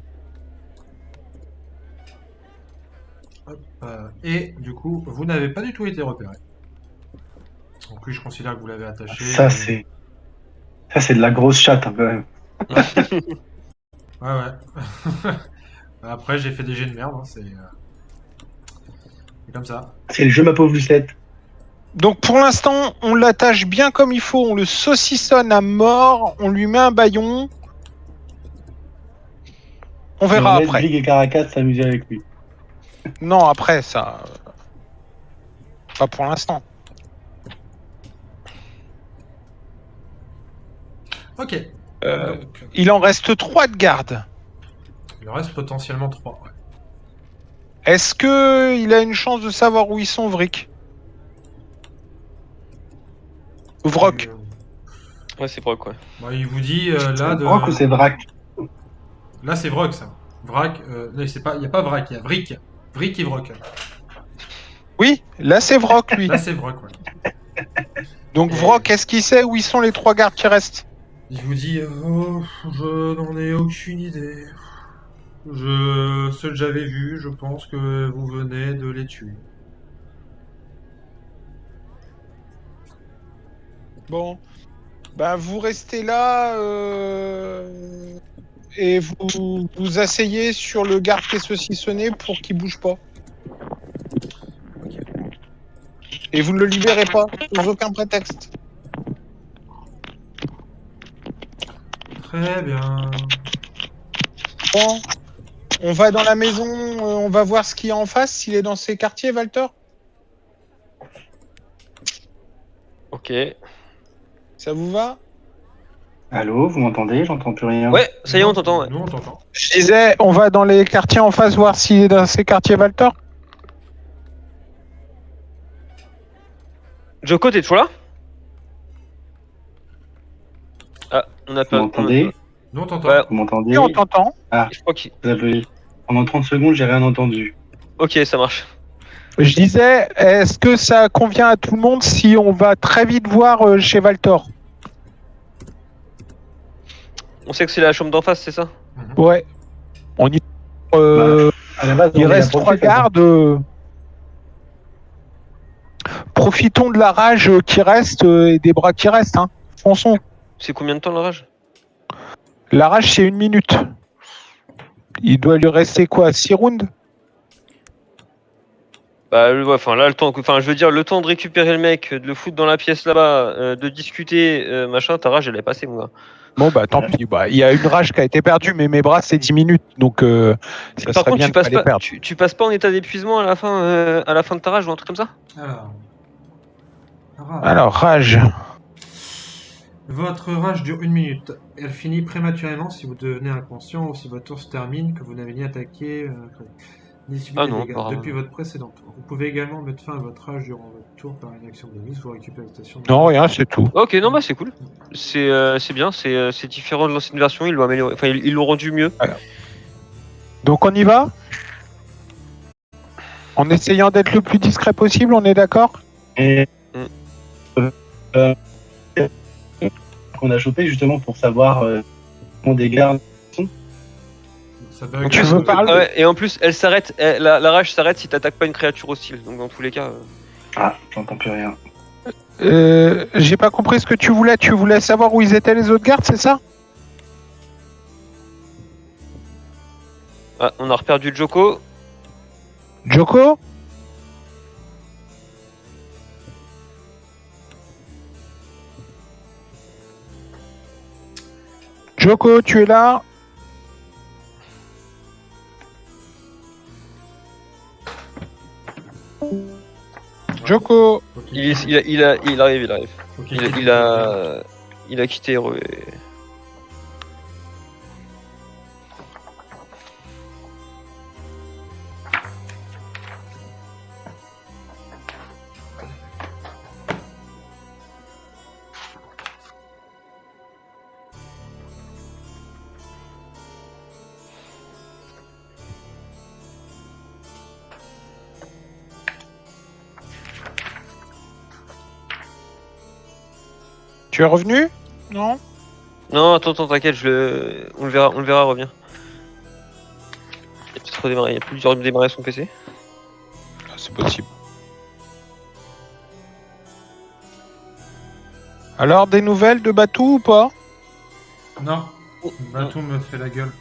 [SPEAKER 1] Hop, et du coup, vous n'avez pas du tout été repéré. Donc lui, je considère que vous l'avez attaché.
[SPEAKER 4] Ça c'est de la grosse chatte hein, quand même.
[SPEAKER 1] Ouais. Après, j'ai fait des jets de merde, hein, c'est comme ça.
[SPEAKER 4] C'est le jeu, ma pauvre Lucette.
[SPEAKER 2] Donc pour l'instant, on l'attache bien comme il faut, on le saucissonne à mort, on lui met un bâillon. On verra
[SPEAKER 4] on laisse
[SPEAKER 2] après.
[SPEAKER 4] Big et Caracas s'amuser avec lui.
[SPEAKER 2] Non, après ça. Pas pour l'instant.
[SPEAKER 1] Ok. Donc,
[SPEAKER 2] Il en reste 3 de garde.
[SPEAKER 1] il en reste potentiellement 3. Ouais.
[SPEAKER 2] Est-ce que il a une chance de savoir où ils sont, Vrick? Vrock.
[SPEAKER 3] Ouais, c'est Brock, ouais.
[SPEAKER 1] Bon, il vous dit
[SPEAKER 4] C'est
[SPEAKER 1] là de.
[SPEAKER 4] Brock ou c'est Vrac?
[SPEAKER 1] Là, c'est Vrock, ça. Vrac. Non, c'est pas. Il n'y a pas Vrac, il y a Vrick. Vrick et Vrock.
[SPEAKER 2] Oui, là c'est Vrock, lui.
[SPEAKER 1] Là, c'est Vrock, ouais.
[SPEAKER 2] Donc
[SPEAKER 1] Et-
[SPEAKER 2] Vrock, est-ce qu'il sait où ils sont les 3 gardes qui restent?
[SPEAKER 1] Il vous dit je n'en ai aucune idée. Ceux que j'avais vus, je pense que vous venez de les tuer.
[SPEAKER 2] Bon, bah vous restez là et vous asseyez sur le garde qui est saucissonné pour qu'il bouge pas. Et vous ne le libérez pas, sans aucun prétexte.
[SPEAKER 1] Très bien.
[SPEAKER 2] Bon, on va dans la maison, on va voir ce qu'il y a en face, s'il est dans ces quartiers, Walter.
[SPEAKER 3] Ok.
[SPEAKER 2] Ça vous va?
[SPEAKER 4] Allô, vous m'entendez? J'entends plus rien.
[SPEAKER 3] Ouais, ça y est, on t'entend, ouais.
[SPEAKER 1] Nous, on t'entend.
[SPEAKER 2] Je disais, on va dans les quartiers en face voir s'il est dans ces quartiers, Walter.
[SPEAKER 3] Joko, t'es toujours là? Ah, on a
[SPEAKER 4] Vous
[SPEAKER 3] pas.
[SPEAKER 4] m'entendez?
[SPEAKER 1] Nous, on t'entend.
[SPEAKER 3] Ouais,
[SPEAKER 4] Vous m'entendez?
[SPEAKER 2] Oui, on t'entend.
[SPEAKER 3] je crois qu'il.
[SPEAKER 4] Vous avez- Pendant 30 secondes, j'ai rien entendu.
[SPEAKER 3] Ok, ça marche.
[SPEAKER 2] Je disais, est-ce que ça convient à tout le monde si on va très vite voir chez Valtor?
[SPEAKER 3] On sait que c'est la chambre d'en face, c'est ça?
[SPEAKER 2] Ouais. On y.
[SPEAKER 4] À la base,
[SPEAKER 2] Il
[SPEAKER 4] on est
[SPEAKER 2] reste
[SPEAKER 4] là pour
[SPEAKER 2] 3
[SPEAKER 4] le faire,
[SPEAKER 2] gardes. Profitons de la rage qui reste et des bras qui restent. Hein. Fonçons.
[SPEAKER 3] C'est combien de temps la rage?
[SPEAKER 2] La rage, c'est 1 minute. Il doit lui rester quoi? 6 rounds?
[SPEAKER 3] Bah, ouais, enfin là, le temps, enfin, je veux dire, le temps de récupérer le mec, de le foutre dans la pièce là-bas, de discuter, machin, ta rage, elle est passée, mon gars.
[SPEAKER 2] Bon, bah tant pis. Bah, il y a une rage qui a été perdue, mais mes bras, c'est 10 minutes. Donc, ça
[SPEAKER 3] Par
[SPEAKER 2] serait
[SPEAKER 3] contre,
[SPEAKER 2] bien
[SPEAKER 3] tu
[SPEAKER 2] de pas
[SPEAKER 3] passes
[SPEAKER 2] les
[SPEAKER 3] pas,
[SPEAKER 2] perdre.
[SPEAKER 3] tu passes pas en état d'épuisement à la fin de ta rage ou un truc comme ça?
[SPEAKER 1] Alors.
[SPEAKER 2] Alors, rage.
[SPEAKER 1] Votre rage dure 1 minute. Elle finit prématurément si vous devenez inconscient ou si votre tour se termine, que vous n'avez ni attaqué ni subi
[SPEAKER 3] Ah
[SPEAKER 1] des
[SPEAKER 3] non,
[SPEAKER 1] dégâts
[SPEAKER 3] apparemment.
[SPEAKER 1] depuis votre précédent tour. Vous pouvez également mettre fin à votre rage durant votre tour par une action bonus. Vous récupérez la station.
[SPEAKER 2] Non, rien, c'est tout.
[SPEAKER 3] Ok, non, bah c'est cool. C'est bien, c'est différent de l'ancienne version, ils l'ont amélioré. Enfin, ils l'ont rendu mieux.
[SPEAKER 2] Donc, on y va? En essayant d'être le plus discret possible, on est d'accord?
[SPEAKER 4] Et qu'on a chopé justement pour savoir comment des gardes.
[SPEAKER 1] Ça bug.
[SPEAKER 2] Tu veux parler?
[SPEAKER 3] Ah ouais, et en plus, elle s'arrête, la rage s'arrête si t'attaques pas une créature hostile. Donc dans tous les cas.
[SPEAKER 4] Ah, j'entends plus rien.
[SPEAKER 2] J'ai pas compris ce que tu voulais. Tu voulais savoir où ils étaient les autres gardes, c'est ça?
[SPEAKER 3] Ah, on a reperdu Joko.
[SPEAKER 2] Joko? Joko, tu es là? Joko?
[SPEAKER 1] Faut qu'il-
[SPEAKER 3] Il arrive, il arrive.
[SPEAKER 1] faut qu'il-
[SPEAKER 3] Il a quitté Hero et...
[SPEAKER 2] Tu es revenu? Non?
[SPEAKER 3] Non, attends, t'inquiète, on le verra, revient. Il a peut-être redémarré, il a plus dur de démarrer son PC.
[SPEAKER 2] Ah, c'est possible. Alors, des nouvelles de Batou ou pas?
[SPEAKER 1] Non. Batou me fait la gueule.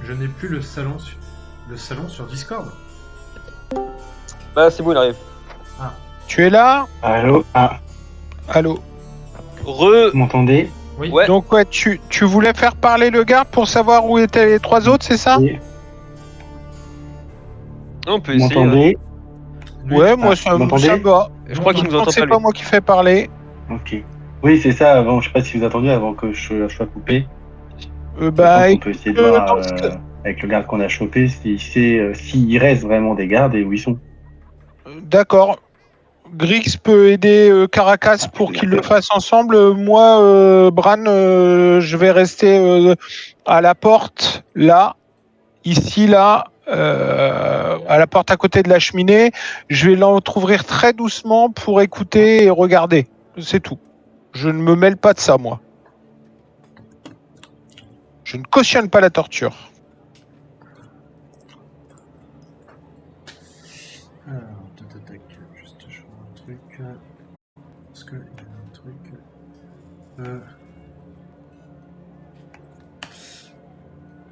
[SPEAKER 1] Je n'ai plus le salon sur Discord.
[SPEAKER 3] Bah c'est bon, il arrive.
[SPEAKER 2] Tu es là?
[SPEAKER 4] Allô? Ah,
[SPEAKER 2] Allô?
[SPEAKER 4] vous m'entendez?
[SPEAKER 1] Oui.
[SPEAKER 3] Ouais.
[SPEAKER 2] Donc ouais, tu voulais faire parler le garde pour savoir où étaient les 3 autres, c'est ça?
[SPEAKER 4] Oui.
[SPEAKER 3] On peut
[SPEAKER 4] Vous
[SPEAKER 3] essayer.
[SPEAKER 4] m'entendez?
[SPEAKER 1] Lui-
[SPEAKER 2] Ouais, moi
[SPEAKER 4] Ah,
[SPEAKER 2] ça,
[SPEAKER 4] vous m'entendez?
[SPEAKER 2] ça me va.
[SPEAKER 3] Je crois qu'il nous
[SPEAKER 2] Donc
[SPEAKER 3] entend
[SPEAKER 2] c'est
[SPEAKER 3] pas,
[SPEAKER 2] pas
[SPEAKER 3] lui.
[SPEAKER 2] moi qui fais parler.
[SPEAKER 4] Ok. Oui, c'est ça, avant, je sais pas si vous attendez avant que je sois coupé.
[SPEAKER 2] Bah,
[SPEAKER 4] On peut essayer de voir
[SPEAKER 2] dans ce cas-
[SPEAKER 4] avec le garde qu'on a chopé s'il reste vraiment des gardes et où ils sont.
[SPEAKER 2] d'accord. Grix peut aider Caracas pour qu'ils le fassent ensemble. Moi, Bran, je vais rester à la porte, là, ici, là, à la porte à côté de la cheminée. Je vais l'entrouvrir très doucement pour écouter et regarder. C'est tout. Je ne me mêle pas de ça, moi. Je ne cautionne pas la torture.
[SPEAKER 1] Alors, tac, juste je vois un truc. Parce que il y a un truc.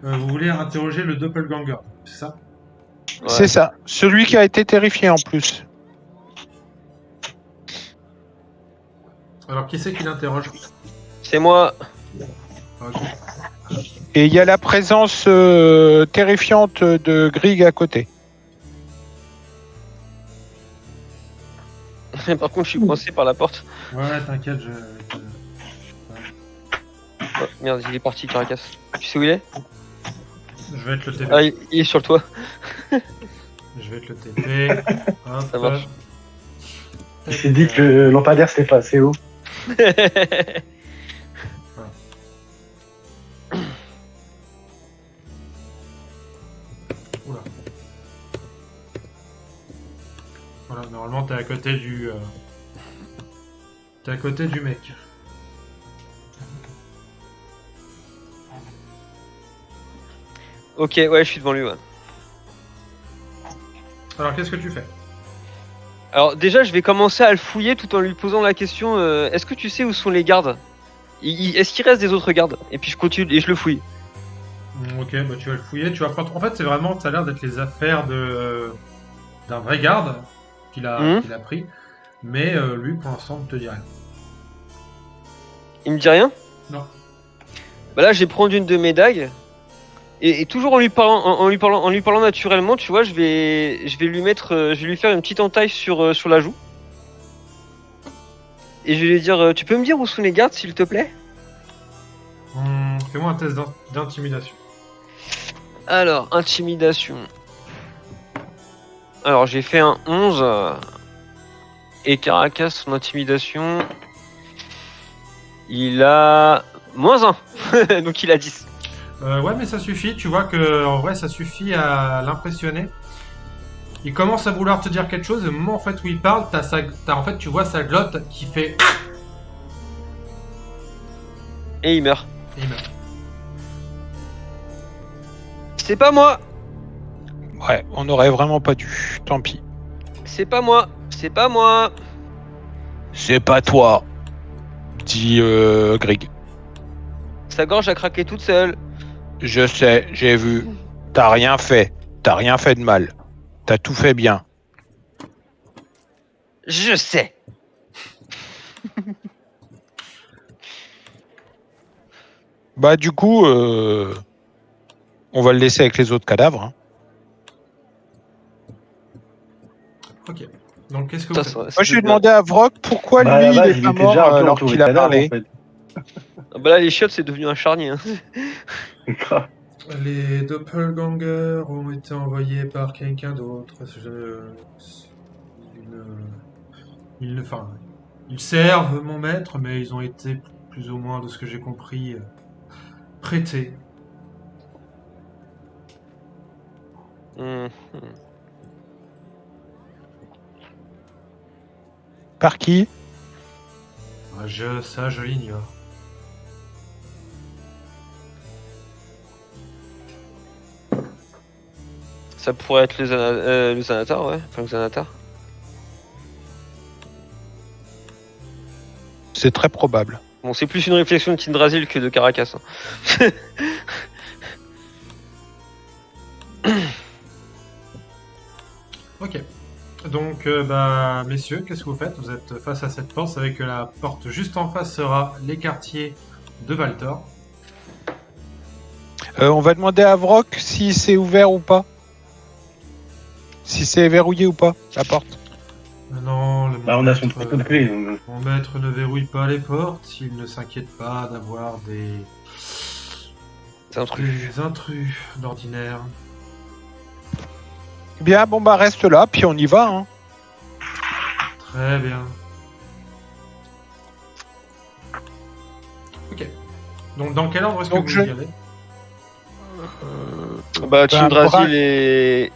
[SPEAKER 1] Vous voulez interroger le doppelganger, c'est ça?
[SPEAKER 3] Ouais.
[SPEAKER 2] C'est ça. Celui qui a été terrifié en plus.
[SPEAKER 1] Alors, qui c'est qui l'interroge?
[SPEAKER 3] C'est moi.
[SPEAKER 1] Ok.
[SPEAKER 2] Et il y a la présence terrifiante de Grig à côté.
[SPEAKER 3] Par contre, je suis coincé par la porte.
[SPEAKER 1] Ouais, t'inquiète,
[SPEAKER 3] Oh, merde, il est parti, Caracas. Tu sais où il est?
[SPEAKER 1] je vais être le TP.
[SPEAKER 3] Ah, il est sur le toit.
[SPEAKER 1] Je vais être le TP. Hop.
[SPEAKER 3] Ça marche.
[SPEAKER 4] Il s'est dit que le lampadaire c'est pas assez haut.
[SPEAKER 1] Oula. Voilà, normalement t'es à côté du. T'es à côté du mec.
[SPEAKER 3] Ok, ouais, je suis devant lui, ouais.
[SPEAKER 1] Alors qu'est-ce que tu fais?
[SPEAKER 3] Alors déjà, je vais commencer à le fouiller tout en lui posant la question est-ce que tu sais où sont les gardes? Est-ce qu'il reste des autres gardes? Et puis je continue et je le fouille.
[SPEAKER 1] Ok, bah tu vas le fouiller. Tu vas prendre. En fait, c'est vraiment. Ça a l'air d'être les affaires de d'un vrai garde qu'il a pris. Mais lui, pour l'instant, ne te dit rien.
[SPEAKER 3] Il me dit rien?
[SPEAKER 1] Non.
[SPEAKER 3] Bah là, je vais prendre une de mes dagues. Et toujours en lui parlant naturellement, tu vois, je vais lui mettre, je vais lui faire une petite entaille sur la joue. Et je vais lui dire, tu peux me dire où sont les gardes, s'il te plaît?
[SPEAKER 1] Fais-moi un test d'intimidation.
[SPEAKER 3] Alors, intimidation. Alors, j'ai fait un 11. Et Caracas, son intimidation, il a -1. Donc il a 10.
[SPEAKER 1] Ouais, mais ça suffit. Tu vois que en vrai, ça suffit à l'impressionner. Il commence à vouloir te dire quelque chose. Et au moment en fait où il parle, en fait, tu vois sa glotte qui fait.
[SPEAKER 3] Et il meurt.
[SPEAKER 1] Et il meurt.
[SPEAKER 3] C'est pas moi.
[SPEAKER 2] Ouais, on n'aurait vraiment pas dû. Tant pis.
[SPEAKER 3] C'est pas moi. C'est pas moi.
[SPEAKER 2] C'est pas toi, dit Grig.
[SPEAKER 3] Sa gorge a craqué toute seule.
[SPEAKER 2] Je sais, j'ai vu. T'as rien fait. T'as rien fait de mal. T'as tout fait bien.
[SPEAKER 3] Je sais.
[SPEAKER 2] Bah du coup, on va le laisser avec les autres cadavres. Hein.
[SPEAKER 1] Ok. Donc qu'est-ce que
[SPEAKER 3] Ça,
[SPEAKER 1] vous faites?
[SPEAKER 2] Moi, je lui ai demandé à Vrock pourquoi
[SPEAKER 4] Bah, à
[SPEAKER 2] lui,
[SPEAKER 4] la base,
[SPEAKER 2] il est
[SPEAKER 4] il
[SPEAKER 2] pas
[SPEAKER 4] était
[SPEAKER 2] mort
[SPEAKER 4] déjà un peu
[SPEAKER 2] alors
[SPEAKER 4] entouré
[SPEAKER 2] qu'il
[SPEAKER 4] de
[SPEAKER 2] a
[SPEAKER 4] cadavres,
[SPEAKER 2] parlé.
[SPEAKER 4] en fait.
[SPEAKER 3] Ah bah là, les chiottes, c'est devenu un charnier. Hein.
[SPEAKER 1] Les doppelgangers ont été envoyés par quelqu'un d'autre. Enfin, ils servent mon maître, mais ils ont été plus ou moins, de ce que j'ai compris, prêtés.
[SPEAKER 3] Mhm.
[SPEAKER 2] Par qui?
[SPEAKER 1] Ah, je l'ignore.
[SPEAKER 3] Ça pourrait être le Xanatar, ouais. Enfin, le Xanatar.
[SPEAKER 2] C'est très probable.
[SPEAKER 3] Bon, c'est plus une réflexion de Tindrasil que de Caracas. Hein.
[SPEAKER 1] Ok. Donc, messieurs, qu'est-ce que vous faites? Vous êtes face à cette porte. Vous savez que la porte juste en face sera les quartiers de Valtor.
[SPEAKER 2] On va demander à Vrock si c'est ouvert ou pas. Si c'est verrouillé ou pas, la porte.
[SPEAKER 1] Non, le
[SPEAKER 4] Bah, on a son truc de clé.
[SPEAKER 1] mon maître ne verrouille pas les portes. Il ne s'inquiète pas d'avoir des intrus d'ordinaire.
[SPEAKER 2] Bien, bon bah reste là, puis on y va. Hein.
[SPEAKER 1] Très bien. Ok. Donc, dans quel ordre est-ce que
[SPEAKER 2] Donc,
[SPEAKER 1] vous y allez?
[SPEAKER 3] Bah,
[SPEAKER 2] Bran-
[SPEAKER 3] Chindrasil et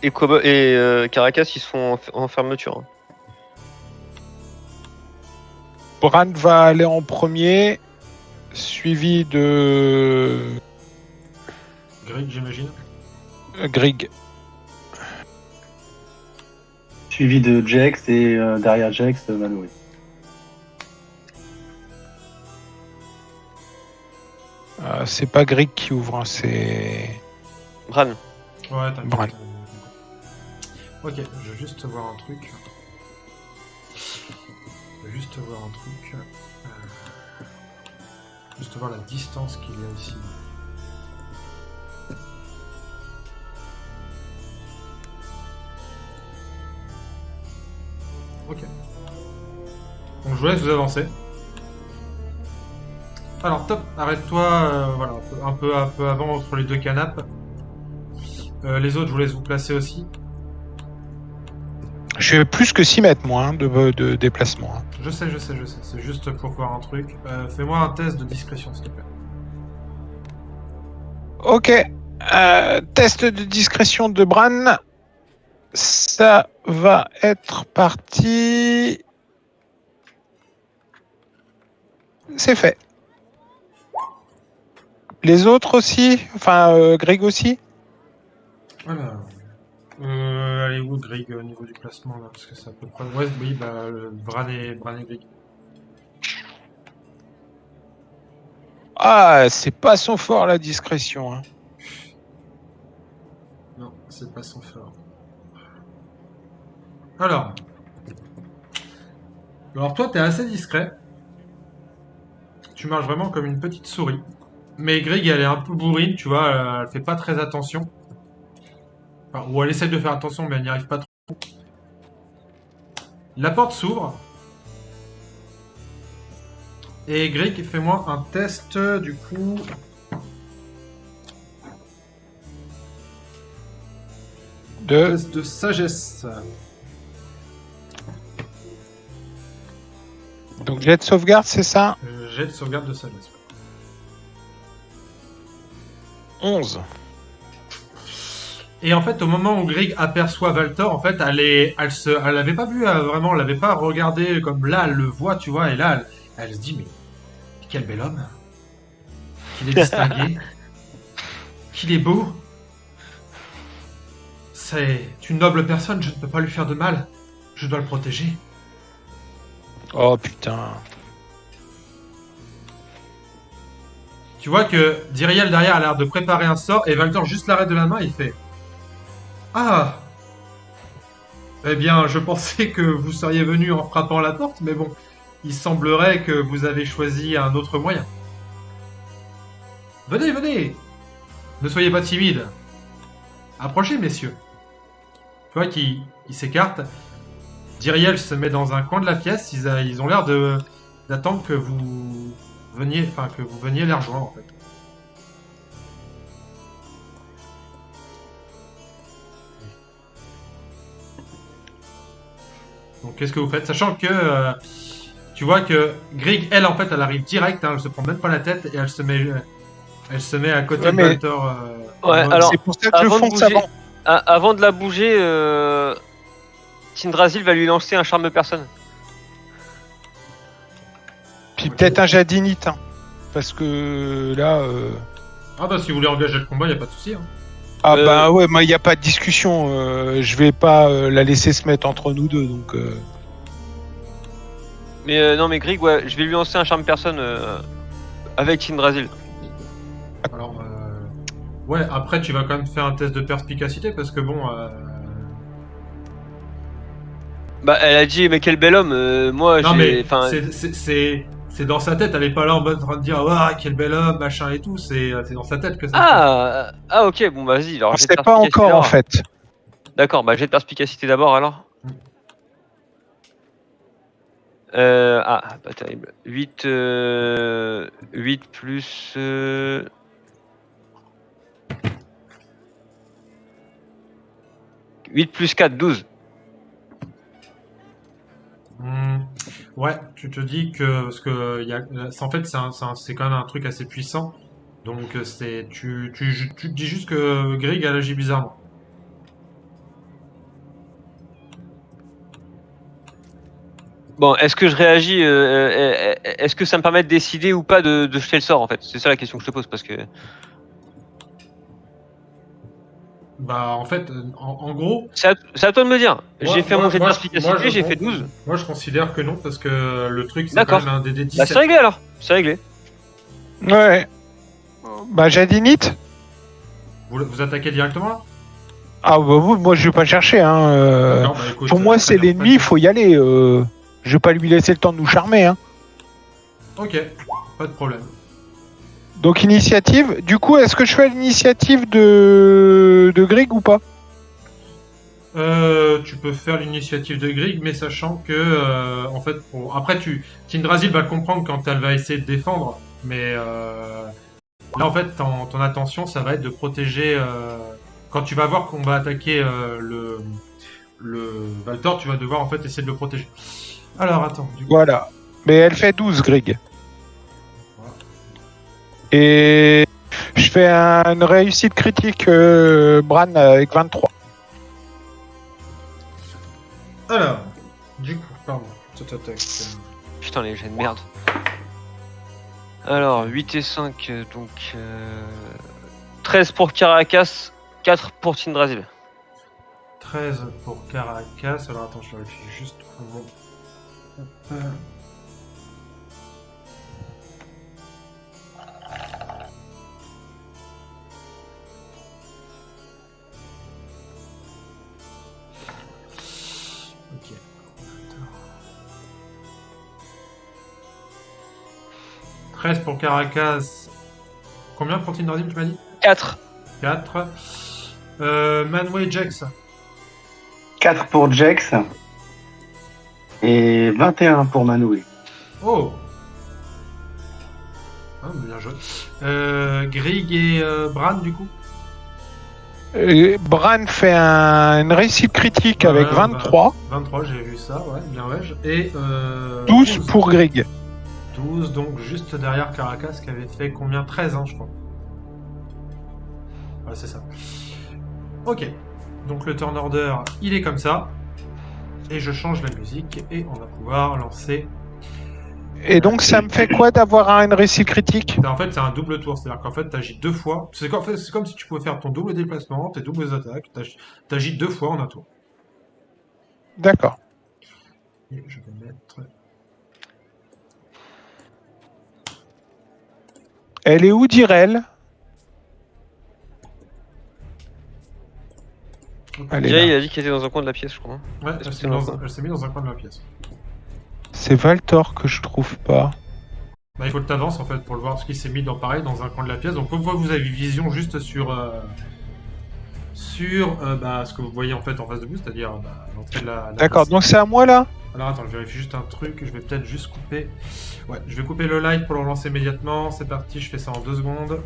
[SPEAKER 3] Caracas, ils sont en fermeture. Hein.
[SPEAKER 2] Bran va aller en premier, suivi de
[SPEAKER 1] Greg, j'imagine.
[SPEAKER 2] Grig.
[SPEAKER 4] Suivi de Jex et derrière Jex, Malory.
[SPEAKER 2] C'est pas Grig qui ouvre, hein, c'est
[SPEAKER 3] Bran.
[SPEAKER 1] Ouais, t'inquiète.
[SPEAKER 2] Bran.
[SPEAKER 1] Ok, je veux juste voir un truc. Juste voir la distance qu'il y a ici. Ok. Donc je vous laisse vous avancer. Alors top, arrête-toi, voilà, un peu avant entre les deux canapes. Les autres, je vous laisse vous placer aussi.
[SPEAKER 2] Je fais plus que 6 mètres, moi, hein, de déplacement. Hein.
[SPEAKER 1] Je sais. C'est juste pour voir un truc. Fais-moi un test de discrétion, s'il te plaît.
[SPEAKER 2] Ok. Test de discrétion de Bran. Ça va être parti. C'est fait. Les autres aussi? Enfin, Greg aussi?
[SPEAKER 1] Voilà. Elle est où, Greg, au niveau du classement, là? Parce que c'est à peu près... Ouais, oui, Bran et Greg.
[SPEAKER 2] Ah, c'est pas son fort, la discrétion. Hein.
[SPEAKER 1] Non, c'est pas son fort. Alors toi, t'es assez discret. Tu marches vraiment comme une petite souris. Mais Greg, elle est un peu bourrine, tu vois, elle fait pas très attention. Enfin, ou elle essaie de faire attention, mais elle n'y arrive pas trop. La porte s'ouvre. Et Greg, fais-moi un test, du coup... Test de sagesse.
[SPEAKER 2] Donc, jet de sauvegarde, c'est ça?
[SPEAKER 1] Jet de sauvegarde de sagesse.
[SPEAKER 2] 11.
[SPEAKER 1] Et en fait, au moment où Greg aperçoit Valtor, en fait, elle l'avait pas vu vraiment, elle l'avait pas regardé comme là, elle le voit, tu vois, et là, elle se dit, mais quel bel homme, qu'il est distingué, qu'il est beau, c'est une noble personne, je ne peux pas lui faire de mal, je dois le protéger.
[SPEAKER 2] Oh putain.
[SPEAKER 1] Tu vois que Diriel derrière a l'air de préparer un sort, et Valtor juste l'arrête de la main, il fait, ah! Eh bien, je pensais que vous seriez venu en frappant la porte, mais bon, il semblerait que vous avez choisi un autre moyen. Venez! Ne soyez pas timide. Approchez, messieurs. Tu vois qu'il s'écarte. Diriel se met dans un coin de la pièce. Ils ont l'air d'attendre que vous veniez les rejoindre, en fait. Donc qu'est-ce que vous faites? Sachant que tu vois que Greg, elle en fait, elle arrive direct, hein, elle se prend même pas la tête et elle se met à côté de Valtor.
[SPEAKER 3] Ouais, alors,
[SPEAKER 2] c'est pour ça que je
[SPEAKER 3] avant de
[SPEAKER 2] fonce
[SPEAKER 3] bouger-
[SPEAKER 2] avant.
[SPEAKER 3] Avant de la bouger, Tindrasil va lui lancer un charme de personne.
[SPEAKER 2] Puis peut-être un jadinite. Hein. Parce que là.
[SPEAKER 1] Ah bah si vous voulez engager le combat, y a pas de souci. Hein.
[SPEAKER 2] Ah bah ouais, il n'y a pas de discussion. Je vais pas la laisser se mettre entre nous deux. Donc.
[SPEAKER 3] Mais non, mais Greg, ouais, je vais lui lancer un charme personne avec Tindrasil.
[SPEAKER 1] Alors Ouais, après, tu vas quand même faire un test de perspicacité parce que bon.
[SPEAKER 3] Bah, elle a dit, mais quel bel homme. Moi,
[SPEAKER 1] Non,
[SPEAKER 3] j'ai.
[SPEAKER 1] mais
[SPEAKER 3] Enfin,
[SPEAKER 1] c'est dans sa tête. Elle est pas là en mode en train de dire ah, quel bel homme, machin et tout. C'est dans sa tête que ça se passe.
[SPEAKER 3] ok, bon, bah, vas-y. Alors,
[SPEAKER 2] On
[SPEAKER 3] jet de
[SPEAKER 2] sait pas
[SPEAKER 3] perspicacité
[SPEAKER 2] encore en
[SPEAKER 3] d'abord.
[SPEAKER 2] fait.
[SPEAKER 3] D'accord, bah, jet de perspicacité d'abord alors. Pas terrible. 8 plus. 8 plus 4, 12.
[SPEAKER 1] Ouais, tu te dis que parce que en fait c'est quand même un truc assez puissant. Donc tu te dis juste que Greg elle agit bizarrement.
[SPEAKER 3] Bon, est-ce que je réagis est-ce que ça me permet de décider ou pas de jeter le sort en fait? C'est ça la question que je te pose parce que.
[SPEAKER 1] Bah en fait en gros.
[SPEAKER 3] C'est à toi de me dire.
[SPEAKER 1] Moi-
[SPEAKER 3] J'ai fait
[SPEAKER 1] moi-
[SPEAKER 3] mon jet de
[SPEAKER 1] moi,
[SPEAKER 3] perspicacité, j'ai fait 12.
[SPEAKER 1] Moi je considère que non parce que le truc c'est quand
[SPEAKER 3] D'accord.
[SPEAKER 1] même un DD
[SPEAKER 3] Bah, c'est
[SPEAKER 1] 17.
[SPEAKER 3] réglé alors. C'est réglé.
[SPEAKER 2] Ouais. Bah Jadinite.
[SPEAKER 1] Vous attaquez directement là?
[SPEAKER 2] Ah bah vous, moi je vais pas chercher. Hein.
[SPEAKER 1] D'accord, bah, écoute,
[SPEAKER 2] Pour moi
[SPEAKER 1] très
[SPEAKER 2] c'est
[SPEAKER 1] bien,
[SPEAKER 2] l'ennemi, il faut y aller. Je vais pas lui laisser le temps de nous charmer. Hein.
[SPEAKER 1] Ok, pas de problème.
[SPEAKER 2] Donc initiative. Du coup, est-ce que je fais l'initiative de Greg ou pas?
[SPEAKER 1] Tu peux faire l'initiative de Greg, mais sachant que, en fait, après, Tindrasil va le comprendre quand elle va essayer de défendre, mais là, en fait, ton attention, ça va être de protéger. Quand tu vas voir qu'on va attaquer le Valtor, tu vas devoir en fait essayer de le protéger. Alors, attends, du coup.
[SPEAKER 2] Voilà. Mais elle fait 12, Greg.
[SPEAKER 1] Voilà.
[SPEAKER 2] Et je fais une réussite critique, Bran, avec 23.
[SPEAKER 1] Alors, du coup, pardon. Tac.
[SPEAKER 3] Putain, les jets de merde. Alors, 8 et 5, donc 13 pour Caracas, 4 pour Tindrasil.
[SPEAKER 1] 13 pour Caracas. Alors, attends, je vérifie juste un moment. Hop. Ok. 13 pour Caracas. Combien pour Tindrasil, tu m'as dit?
[SPEAKER 3] 4.
[SPEAKER 1] 4. Manway Jax.
[SPEAKER 4] 4 pour Jex et 21 pour Manoué.
[SPEAKER 1] Oh. Ah, bien joué. Grig et Bran, du coup.
[SPEAKER 2] Bran fait une réussite critique avec
[SPEAKER 1] Ouais,
[SPEAKER 2] 23.
[SPEAKER 1] 23, j'ai vu ça, ouais, bien ouais. Et
[SPEAKER 2] 12 pour Greg.
[SPEAKER 1] 12, donc juste derrière Caracas qui avait fait combien? 13, hein, je crois. Ouais, c'est ça. Ok. Donc le turn order, il est comme ça. Et je change la musique et on va pouvoir lancer.
[SPEAKER 2] Et donc ça me fait quoi d'avoir une réussite critique?
[SPEAKER 1] En fait, c'est un double tour, c'est-à-dire qu'en fait, tu agis 2 fois. C'est comme si tu pouvais faire ton double déplacement, tes doubles attaques. Tu agis 2 fois en un tour.
[SPEAKER 2] D'accord.
[SPEAKER 1] Et je vais mettre.
[SPEAKER 2] Elle est où, Direl? Elle est
[SPEAKER 3] Jay, il
[SPEAKER 2] là.
[SPEAKER 3] a dit qu'elle était dans un coin de la pièce, je crois.
[SPEAKER 1] Ouais,
[SPEAKER 3] Est-ce que
[SPEAKER 1] elle
[SPEAKER 3] c'est
[SPEAKER 1] s'est
[SPEAKER 3] dans
[SPEAKER 1] mis dans un coin de la pièce.
[SPEAKER 2] C'est Valtor que je trouve pas.
[SPEAKER 1] Bah, il faut que tu avances en fait pour le voir, parce qu'il s'est mis dans un coin de la pièce. Donc, une fois que vous avez vision juste sur ce que vous voyez en fait en face de vous, c'est-à-dire l'entrée de la
[SPEAKER 2] D'accord,
[SPEAKER 1] place.
[SPEAKER 2] donc c'est à moi là?
[SPEAKER 1] Alors attends, je vérifie juste un truc. Je vais peut-être juste couper. Ouais, je vais couper le live pour le relancer immédiatement. C'est parti, je fais ça en 2 secondes.